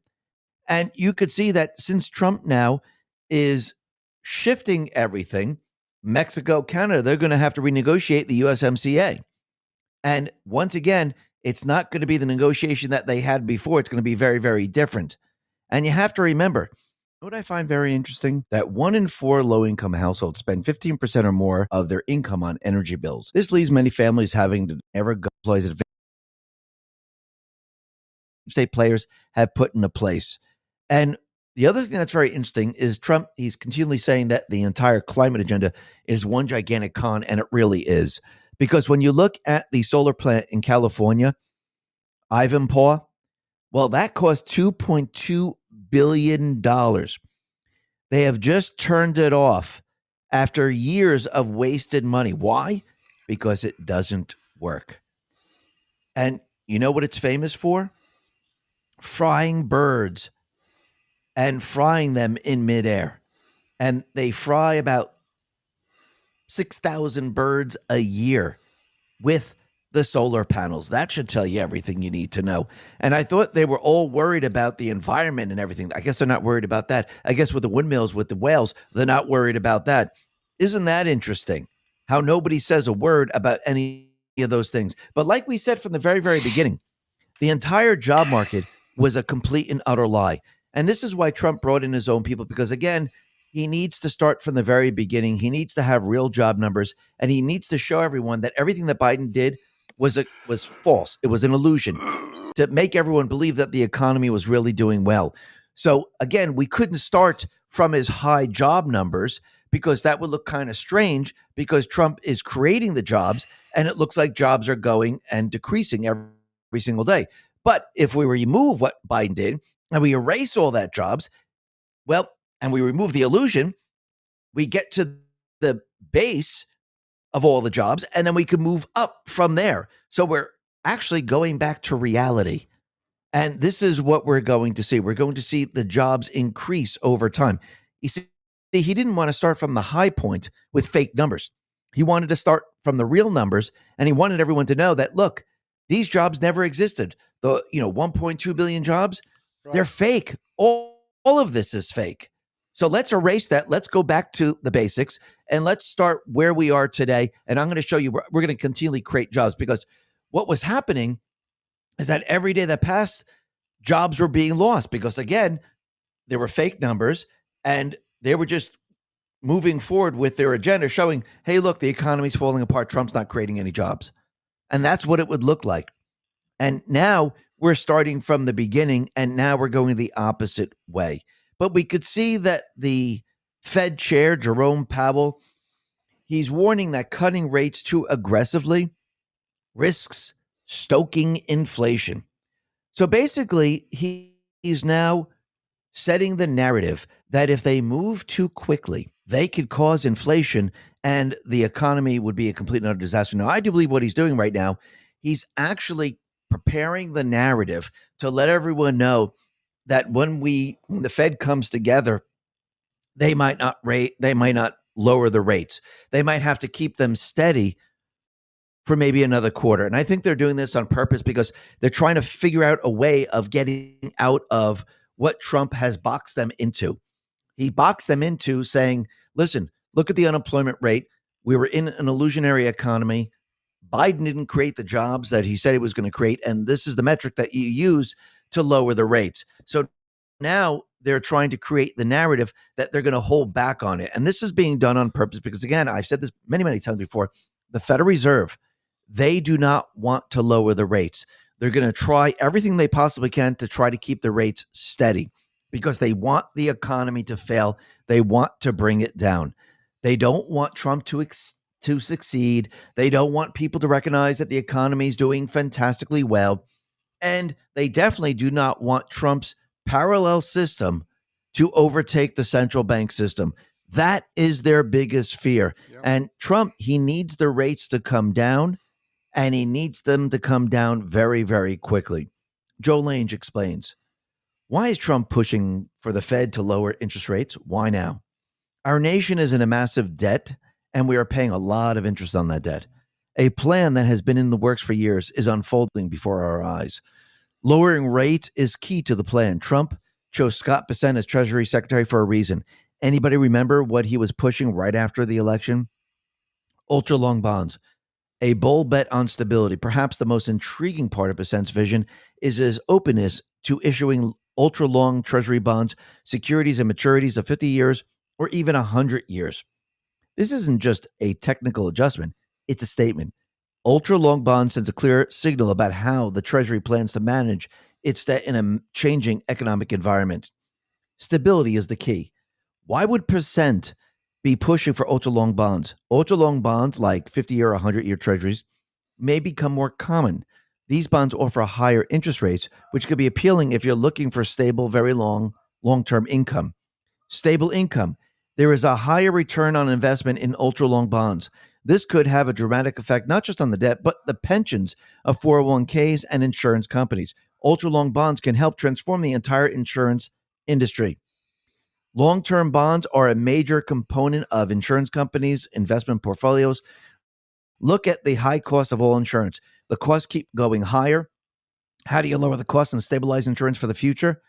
And you could see that since Trump now is shifting everything, Mexico, Canada, they're going to have to renegotiate the USMCA. And once again, it's not going to be the negotiation that they had before. It's going to be very, very different. And you have to remember, what I find very interesting, that 1 in 4 low-income households spend 15% or more of their income on energy bills. This leaves many families having to never go employees at state players have put into place. And the other thing that's very interesting is Trump, he's continually saying that the entire climate agenda is one gigantic con, and it really is. Because when you look at the solar plant in California, Ivanpah, well, that cost $2.2 billion. They have just turned it off after years of wasted money. Why? Because it doesn't work. And you know what it's famous for? Frying birds and frying them in midair. And they fry about 6,000 birds a year with the solar panels. That should tell you everything you need to know. And I thought they were all worried about the environment and everything. I guess they're not worried about that. I guess with the windmills, with the whales, they're not worried about that. Isn't that interesting? How nobody says a word about any of those things. But like we said from the very, very beginning, the entire job market was a complete and utter lie. And this is why Trump brought in his own people, because again, he needs to start from the very beginning. He needs to have real job numbers, and he needs to show everyone that everything that Biden did was false. It was an illusion to make everyone believe that the economy was really doing well. So again, we couldn't start from his high job numbers because that would look kind of strange, because Trump is creating the jobs and it looks like jobs are going and decreasing every single day. But if we remove what Biden did and we erase all that jobs, well, and we remove the illusion, we get to the base of all the jobs, and then we can move up from there. So we're actually going back to reality. And this is what we're going to see. We're going to see the jobs increase over time. You see, he didn't want to start from the high point with fake numbers. He wanted to start from the real numbers, and he wanted everyone to know that, look, these jobs never existed. The 1.2 billion jobs, they're fake. All of this is fake. So let's erase that. Let's go back to the basics, and let's start where we are today. And I'm going to show you, we're going to continually create jobs, because what was happening is that every day that passed, jobs were being lost, because again, there were fake numbers and they were just moving forward with their agenda showing, hey, look, the economy's falling apart. Trump's not creating any jobs. And that's what it would look like. And now we're starting from the beginning, and now we're going the opposite way. But we could see that the Fed chair, Jerome Powell, he's warning that cutting rates too aggressively risks stoking inflation. So basically, he's now setting the narrative that if they move too quickly, they could cause inflation and the economy would be a complete and utter disaster. Now, I do believe what he's doing right now, he's actually preparing the narrative to let everyone know that when the Fed comes together, they might not lower the rates. They might have to keep them steady for maybe another quarter. And I think they're doing this on purpose because they're trying to figure out a way of getting out of what Trump has boxed them into. He boxed them into saying, listen, look at the unemployment rate. We were in an illusionary economy. Biden didn't create the jobs that he said he was going to create. And this is the metric that you use to lower the rates. So now they're trying to create the narrative that they're going to hold back on it. And this is being done on purpose because, again, I've said this many, many times before, the Federal Reserve, they do not want to lower the rates. They're going to try everything they possibly can to try to keep the rates steady because they want the economy to fail. They want to bring it down. They don't want Trump to succeed. They don't want people to recognize that the economy is doing fantastically well. And they definitely do not want Trump's parallel system to overtake the central bank system. That is their biggest fear. Yep. And Trump, he needs the rates to come down, and he needs them to come down very, very quickly. Joe Lange explains, why is Trump pushing for the Fed to lower interest rates? Why now? Our nation is in a massive debt, and we are paying a lot of interest on that debt. A plan that has been in the works for years is unfolding before our eyes. Lowering rate is key to the plan. Trump chose Scott Bessent as Treasury Secretary for a reason. Anybody remember what he was pushing right after the election? Ultra long bonds. A bold bet on stability. Perhaps the most intriguing part of Bessent's vision is his openness to issuing ultra long Treasury bonds, securities and maturities of 50 years or even 100 years. This isn't just a technical adjustment. It's a statement. Ultra long bonds sends a clear signal about how the Treasury plans to manage its debt in a changing economic environment. Stability is the key. Why would Bessent be pushing for ultra long bonds? Ultra long bonds like 50-year or 100-year Treasuries may become more common. These bonds offer higher interest rates, which could be appealing if you're looking for stable, very long-term income. Stable income. There is a higher return on investment in ultra long bonds. This could have a dramatic effect, not just on the debt, but the pensions of 401ks and insurance companies. Ultra long bonds can help transform the entire insurance industry. Long-term bonds are a major component of insurance companies' investment portfolios. Look at the high cost of all insurance. The costs keep going higher. How do you lower the costs and stabilize insurance for the future?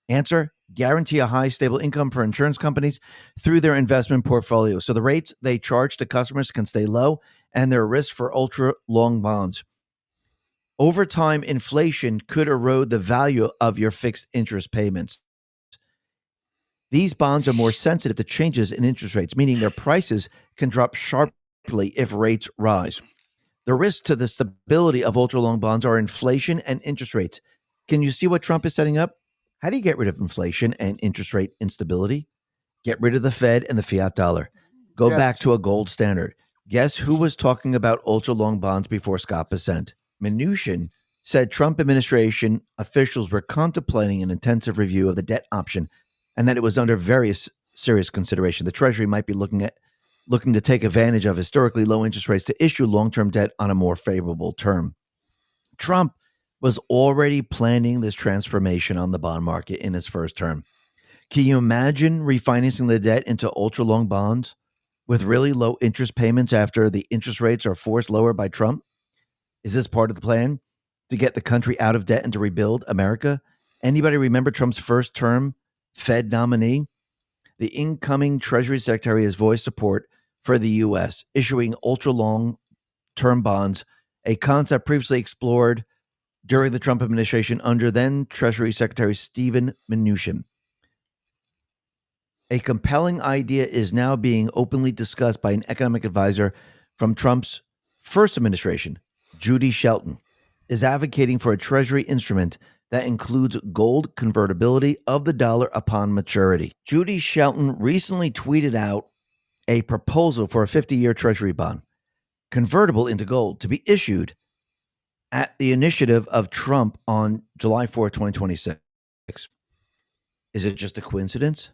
Answer, guarantee a high stable income for insurance companies through their investment portfolio. So the rates they charge to customers can stay low and their risk for ultra long bonds. Over time, inflation could erode the value of your fixed interest payments. These bonds are more sensitive to changes in interest rates, meaning their prices can drop sharply if rates rise. The risks to the stability of ultra long bonds are inflation and interest rates. Can you see what Trump is setting up? How do you get rid of inflation and interest rate instability? Get rid of the Fed and the fiat dollar. Go back to a gold standard. Guess who was talking about ultra long bonds before Scott Bessent? Mnuchin said Trump administration officials were contemplating an intensive review of the debt option and that it was under very serious consideration. The Treasury might be looking to take advantage of historically low interest rates to issue long-term debt on a more favorable term. Trump was already planning this transformation on the bond market in his first term. Can you imagine refinancing the debt into ultra-long bonds with really low interest payments after the interest rates are forced lower by Trump? Is this part of the plan to get the country out of debt and to rebuild America? Anybody remember Trump's first term Fed nominee? The incoming Treasury Secretary has voiced support for the U.S., issuing ultra-long-term bonds, a concept previously explored during the Trump administration under then Treasury Secretary Steven Mnuchin. A compelling idea is now being openly discussed by an economic advisor from Trump's first administration. Judy Shelton is advocating for a Treasury instrument that includes gold convertibility of the dollar upon maturity. Judy Shelton recently tweeted out a proposal for a 50-year Treasury bond, convertible into gold, to be issued at the initiative of Trump on July 4, 2026. Is it just a coincidence?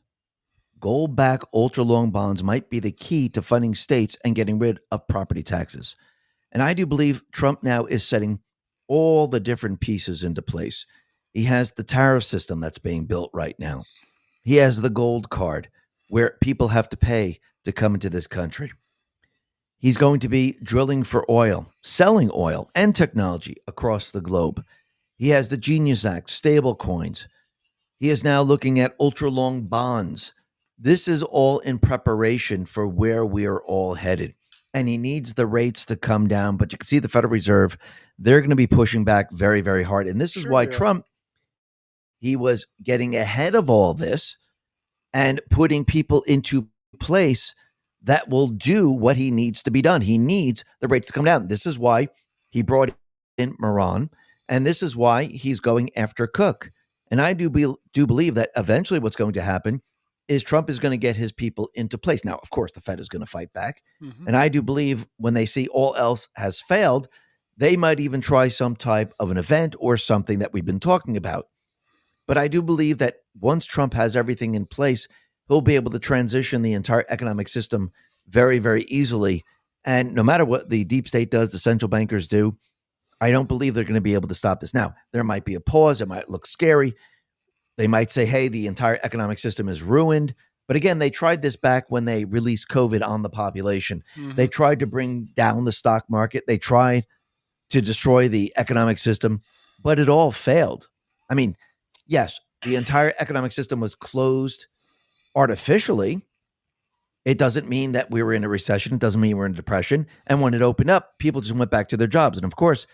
Gold-backed ultra-long bonds might be the key to funding states and getting rid of property taxes. And I do believe Trump now is setting all the different pieces into place. He has the tariff system that's being built right now. He has the gold card where people have to pay to come into this country. He's going to be drilling for oil, selling oil and technology across the globe. He has the Genius Act, stable coins. He is now looking at ultra-long bonds. This is all in preparation for where we are all headed. And he needs the rates to come down. But you can see the Federal Reserve, they're going to be pushing back very, very hard. And this is why Trump, he was getting ahead of all this and putting people into place that will do what he needs to be done. He needs the rates to come down. This is why he brought in Moran, and this is why he's going after Cook. And I do believe that eventually what's going to happen is Trump is going to get his people into place. Now, of course, the Fed is going to fight back. Mm-hmm. And I do believe when they see all else has failed, they might even try some type of an event or something that we've been talking about. But I do believe that once Trump has everything in place, he'll be able to transition the entire economic system very, very easily. And no matter what the deep state does, the central bankers do, I don't believe they're going to be able to stop this. Now, there might be a pause. It might look scary. They might say, hey, the entire economic system is ruined. But again, they tried this back when they released COVID on the population. Mm-hmm. They tried to bring down the stock market. They tried to destroy the economic system, but it all failed. I mean, yes, the entire economic system was closed artificially. It doesn't mean that we were in a recession. It doesn't mean we're in a depression. And when it opened up, people just went back to their jobs. And of course,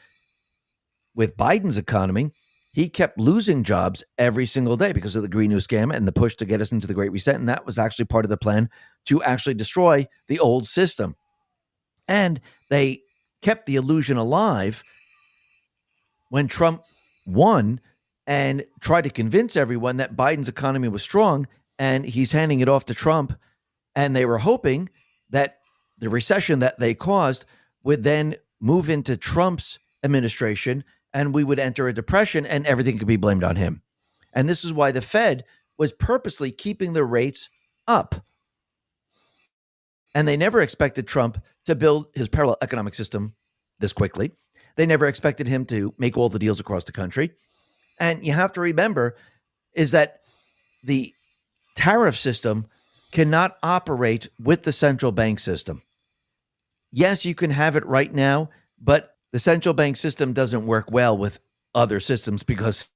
with Biden's economy, he kept losing jobs every single day because of the Green New Scam and the push to get us into the Great Reset. And that was actually part of the plan to actually destroy the old system. And they kept the illusion alive when Trump won and tried to convince everyone that Biden's economy was strong, and he's handing it off to Trump. And they were hoping that the recession that they caused would then move into Trump's administration and we would enter a depression and everything could be blamed on him. And this is why the Fed was purposely keeping the rates up. And they never expected Trump to build his parallel economic system this quickly. They never expected him to make all the deals across the country. And you have to remember is that the tariff system cannot operate with the central bank system. Yes, you can have it right now, but the central bank system doesn't work well with other systems because,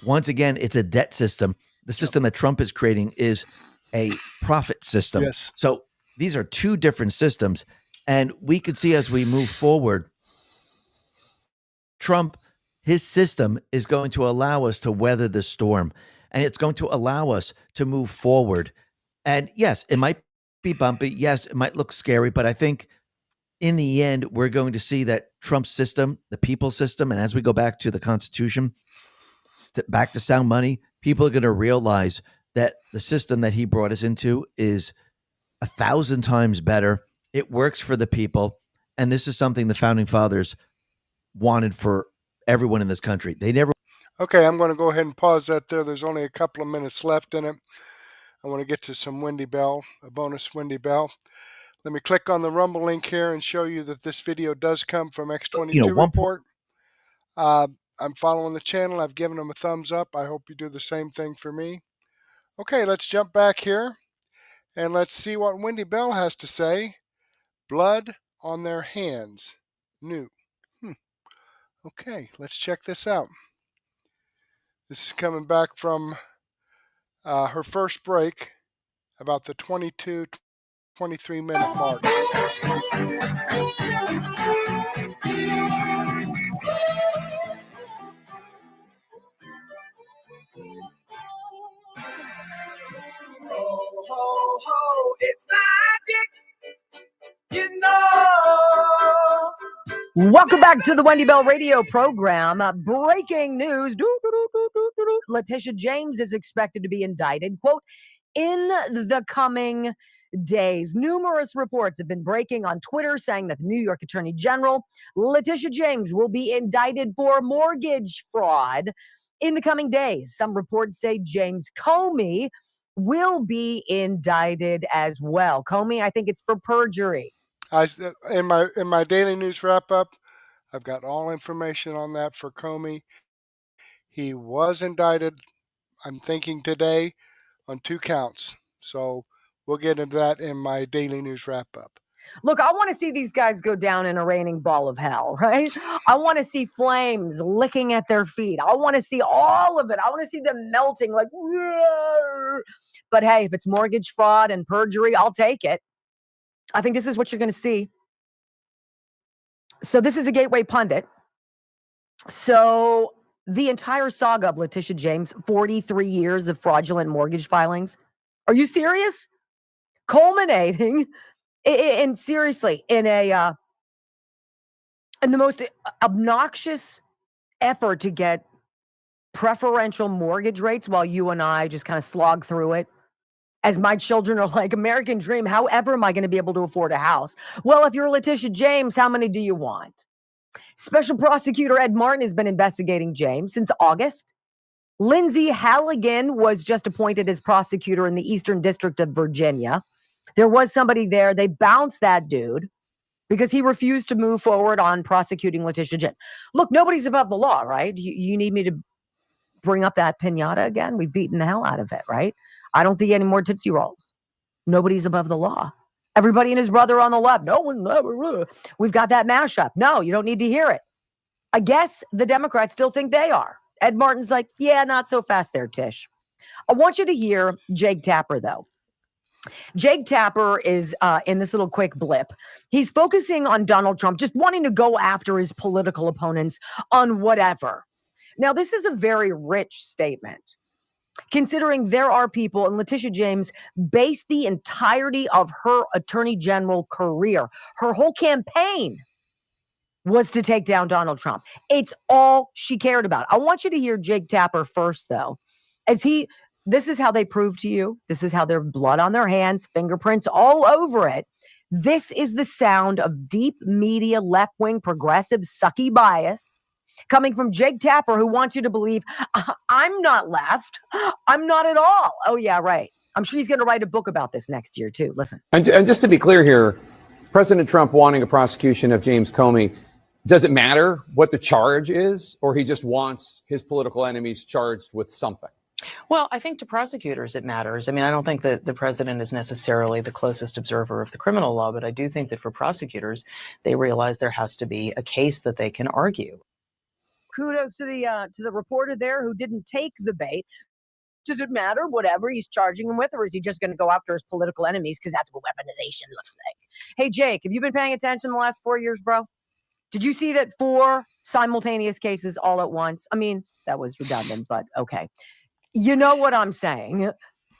once again, it's a debt system. The system that Trump is creating is a profit system. Yes. So these are two different systems. And we could see as we move forward, Trump, his system is going to allow us to weather the storm. And it's going to allow us to move forward. And yes, it might be bumpy. Yes, it might look scary. But I think in the end, we're going to see that Trump's system, the people's system, and as we go back to the Constitution, back to sound money, people are going to realize that the system that he brought us into is 1,000 times better. It works for the people. And this is something the founding fathers wanted for everyone in this country. They never. Okay, I'm going to go ahead and pause that there. There's only a couple of minutes left in it. I want to get to some Wendy Bell, a bonus Wendy Bell. Let me click on the Rumble link here and show you that this video does come from X22 Report. I'm following the channel. I've given them a thumbs up. I hope you do the same thing for me. Okay, let's jump back here and let's see what Wendy Bell has to say. Blood on their hands. New. Okay, let's check this out. This is coming back from her first break about the 23-minute mark. Ho, ho, ho, it's magic, you know. Welcome back to the Wendy Bell radio program. Breaking news. Letitia James is expected to be indicted, quote, in the coming days. Numerous reports have been breaking on Twitter saying that the New York Attorney General, Letitia James, will be indicted for mortgage fraud in the coming days. Some reports say James Comey will be indicted as well. Comey, I think it's for perjury. In my daily news wrap up, I've got all information on that for Comey. He was indicted, I'm thinking today, on 2 counts. So we'll get into that in my daily news wrap up. Look, I want to see these guys go down in a raining ball of hell, right? I want to see flames licking at their feet. I want to see all of it. I want to see them melting like, "Roar." But hey, if it's mortgage fraud and perjury, I'll take it. I think this is what you're going to see. So this is a Gateway pundit. So the entire saga of Letitia James, 43 years of fraudulent mortgage filings. Are you serious? Culminating in seriously in the most obnoxious effort to get preferential mortgage rates while you and I just kind of slog through it. As my children are like, American dream, however am I going to be able to afford a house? Well, if you're Letitia James, how many do you want? Special prosecutor Ed Martin has been investigating James since August. Lindsay Halligan was just appointed as prosecutor in the Eastern District of Virginia. There was somebody there. They bounced that dude because he refused to move forward on prosecuting Letitia James. Look, nobody's above the law, right? You need me to bring up that pinata again? We've beaten the hell out of it, right? I don't think any more Tootsie Rolls. Nobody's above the law. Everybody and his brother on the left. No one ever. We've got that mashup. No, you don't need to hear it. I guess the Democrats still think they are. Ed Martin's like, yeah, not so fast there, Tish. I want you to hear Jake Tapper, though. Jake Tapper is in this little quick blip. He's focusing on Donald Trump, just wanting to go after his political opponents on whatever. Now, this is a very rich statement, considering there are people, and Letitia James based the entirety of her attorney general career, her whole campaign was to take down Donald Trump. It's all she cared about. I want you to hear Jake Tapper first, though, this is how they prove to you. This is how their blood on their hands, fingerprints all over it. This is the sound of deep media, left-wing, progressive, sucky bias coming from Jake Tapper, who wants you to believe, I'm not left. I'm not at all. Oh, yeah, right. I'm sure he's going to write a book about this next year, too. Listen. And just to be clear here, President Trump wanting a prosecution of James Comey, does it matter what the charge is, or he just wants his political enemies charged with something? Well, I think to prosecutors it matters. I mean, I don't think that the president is necessarily the closest observer of the criminal law, but I do think that for prosecutors, they realize there has to be a case that they can argue. Kudos to the reporter there who didn't take the bait. Does it matter? Whatever he's charging him with, or is he just going to go after his political enemies? Because that's what weaponization looks like. Hey, Jake, have you been paying attention the last 4 years, bro? Did you see that 4 simultaneous cases all at once? I mean, that was redundant, but okay. You know what I'm saying.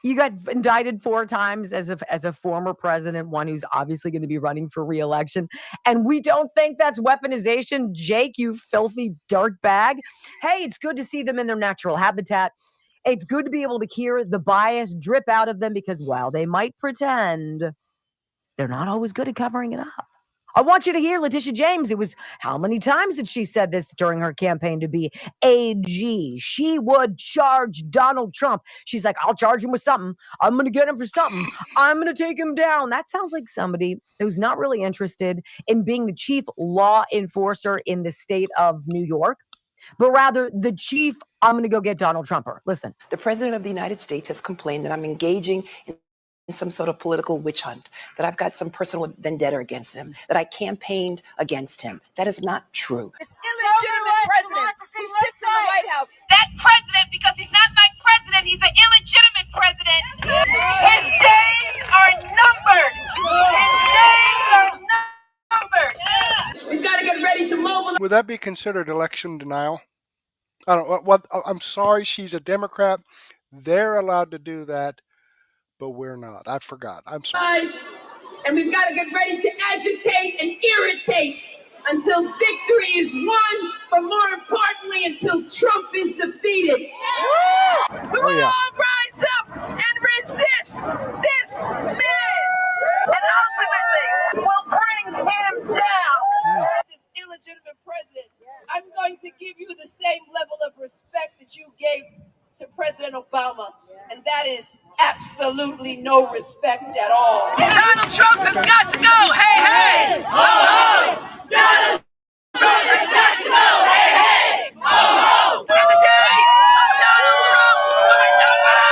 You got indicted 4 times as a former president, one who's obviously going to be running for re-election. And we don't think that's weaponization. Jake, you filthy dirtbag. Hey, it's good to see them in their natural habitat. It's good to be able to hear the bias drip out of them because while they might pretend, they're not always good at covering it up. I want you to hear Letitia James. It was how many times did she said this during her campaign to be AG? She would charge Donald Trump. She's like, I'll charge him with something. I'm going to get him for something. I'm going to take him down. That sounds like somebody who's not really interested in being the chief law enforcer in the state of New York, but rather the chief, I'm going to go get Donald Trumper. Listen. The president of the United States has complained that I'm engaging in some sort of political witch hunt, that I've got some personal vendetta against him, that I campaigned against him. That is not true. This illegitimate president who sits in the White House. That president, because he's not my president, he's an illegitimate president. His days are numbered. His days are numbered. We've got to get ready to mobilize. Would that be considered election denial? I don't know. What? I'm sorry, she's a Democrat. They're allowed to do that. But we're not. I forgot. I'm sorry. And we've got to get ready to agitate and irritate until victory is won, but more importantly, until Trump is defeated. We will all rise up and resist this man. Obama, and that is absolutely no respect at all. Donald Trump has got to go. Hey, hey. Ho, ho. Donald Trump has got to go. Hey, hey. Ho, ho. In the day of Donald Trump, our number.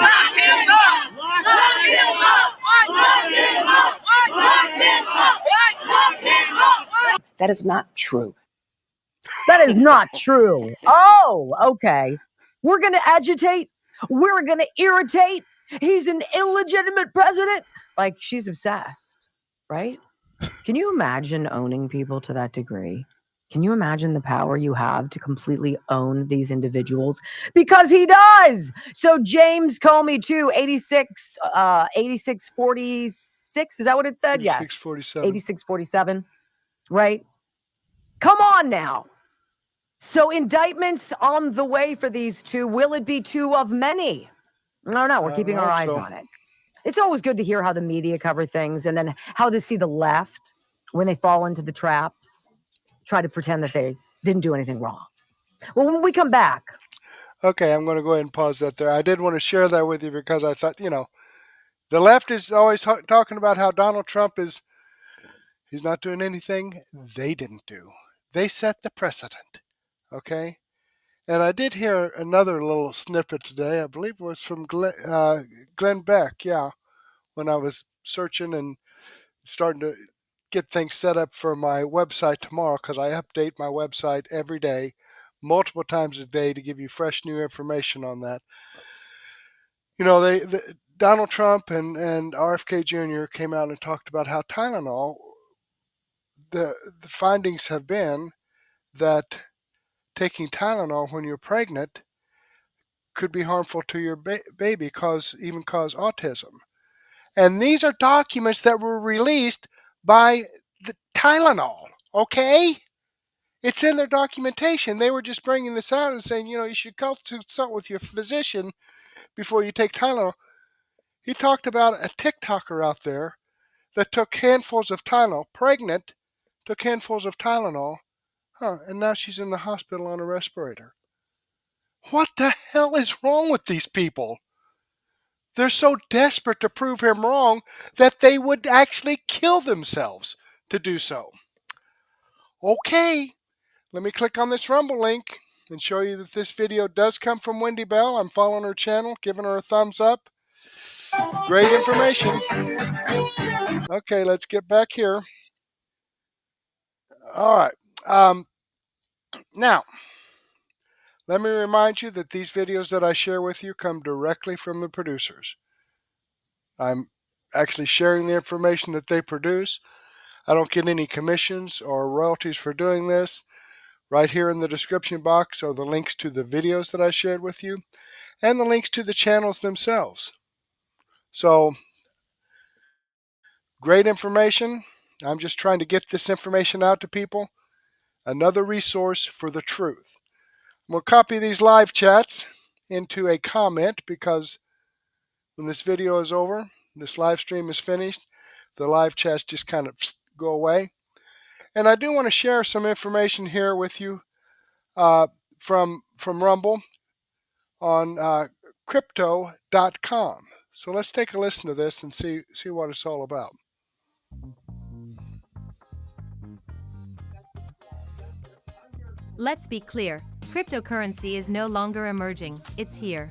Lock him up. Lock him up. Lock him up. Lock him up. Lock him up. That is not true. That is not true. Oh, okay. We're going to agitate. We're going to irritate. He's an illegitimate president. Like, she's obsessed, right? Can you imagine owning people to that degree? Can you imagine the power you have to completely own these individuals? Because he does. So James Comey, too, 8646. Is that what it said? Yes. 8647. 8647, right? Come on now. So indictments on the way for these two. Will it be two of many? No, we're keeping our eyes on it. It's always good to hear how the media cover things and then how to see the left when they fall into the traps, try to pretend that they didn't do anything wrong. Well, when we come back. Okay, I'm going to go ahead and pause that there. I did want to share that with you because I thought, the left is always talking about how Donald Trump he's not doing anything they didn't do. They set the precedent. Okay? And I did hear another little snippet today. I believe it was from Glenn Beck, when I was searching and starting to get things set up for my website tomorrow, because I update my website every day, multiple times a day, to give you fresh new information on that. Donald Trump and RFK Jr. came out and talked about how Tylenol, the findings have been that taking Tylenol when you're pregnant could be harmful to your baby, even cause autism. And these are documents that were released by the Tylenol, okay? It's in their documentation. They were just bringing this out and saying, you should consult with your physician before you take Tylenol. He talked about a TikToker out there that took handfuls of Tylenol, pregnant, took handfuls of Tylenol, and now she's in the hospital on a respirator. What the hell is wrong with these people? They're so desperate to prove him wrong that they would actually kill themselves to do so. Okay, let me click on this Rumble link and show you that this video does come from Wendy Bell. I'm following her channel, giving her a thumbs up. Great information. Okay, let's get back here. All right. Now, let me remind you that these videos that I share with you come directly from the producers. I'm actually sharing the information that they produce. I don't get any commissions or royalties for doing this. Right here in the description box are the links to the videos that I shared with you and the links to the channels themselves. So, great information. I'm just trying to get this information out to people. Another resource for the truth. We'll copy these live chats into a comment, because when this video is over, this live stream is finished, the live chats just kind of go away. And I do want to share some information here with you from Rumble on crypto.com. So let's take a listen to this and see what it's all about. Let's be clear, cryptocurrency is no longer emerging, it's here.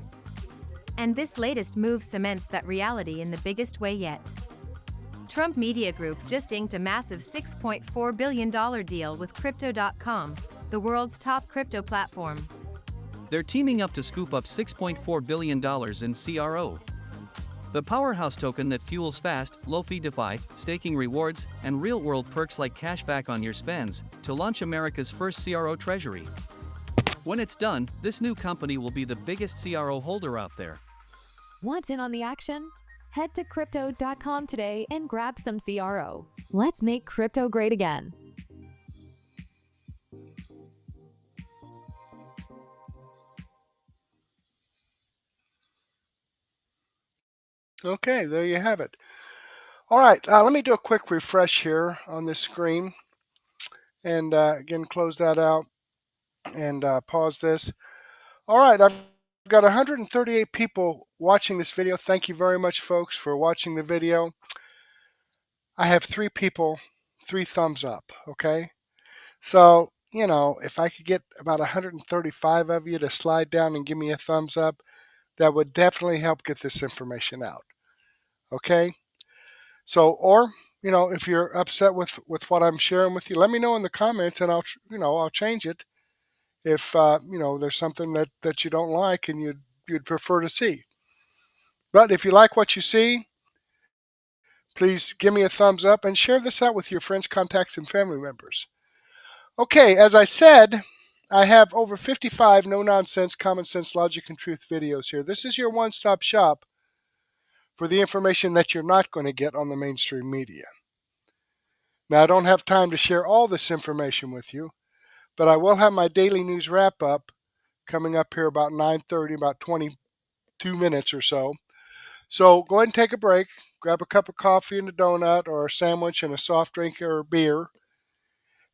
And this latest move cements that reality in the biggest way yet. Trump Media Group just inked a massive $6.4 billion deal with Crypto.com, the world's top crypto platform. They're teaming up to scoop up $6.4 billion in CRO. The powerhouse token that fuels fast, low-fee DeFi, staking rewards, and real-world perks like cashback on your spends, to launch America's first CRO treasury. When it's done, this new company will be the biggest CRO holder out there. Want in on the action? Head to Crypto.com today and grab some CRO. Let's make crypto great again. Okay, there you have it. All right, let me do a quick refresh here on this screen. And again, close that out and pause this. All right, I've got 138 people watching this video. Thank you very much, folks, for watching the video. I have 3 people, 3 thumbs up, okay? So, you know, if I could get about 135 of you to slide down and give me a thumbs up, that would definitely help get this information out, okay? So, or, you know, if you're upset with what I'm sharing with you, let me know in the comments and I'll change it if, you know, there's something that you don't like and you'd prefer to see. But if you like what you see, please give me a thumbs up and share this out with your friends, contacts, and family members. Okay, as I said, I have over 55 no-nonsense, common sense, logic, and truth videos here. This is your one-stop shop for the information that you're not going to get on the mainstream media. Now, I don't have time to share all this information with you, but I will have my daily news wrap-up coming up here about 9:30, about 22 minutes or so. So go ahead and take a break, grab a cup of coffee and a donut or a sandwich and a soft drink or a beer,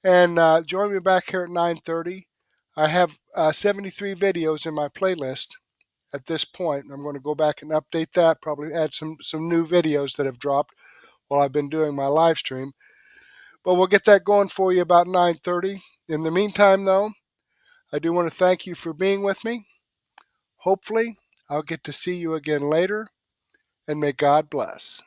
and join me back here at 9:30. I have 73 videos in my playlist at this point. I'm going to go back and update that, probably add some new videos that have dropped while I've been doing my live stream. But we'll get that going for you about 9:30. In the meantime, though, I do want to thank you for being with me. Hopefully, I'll get to see you again later, and may God bless.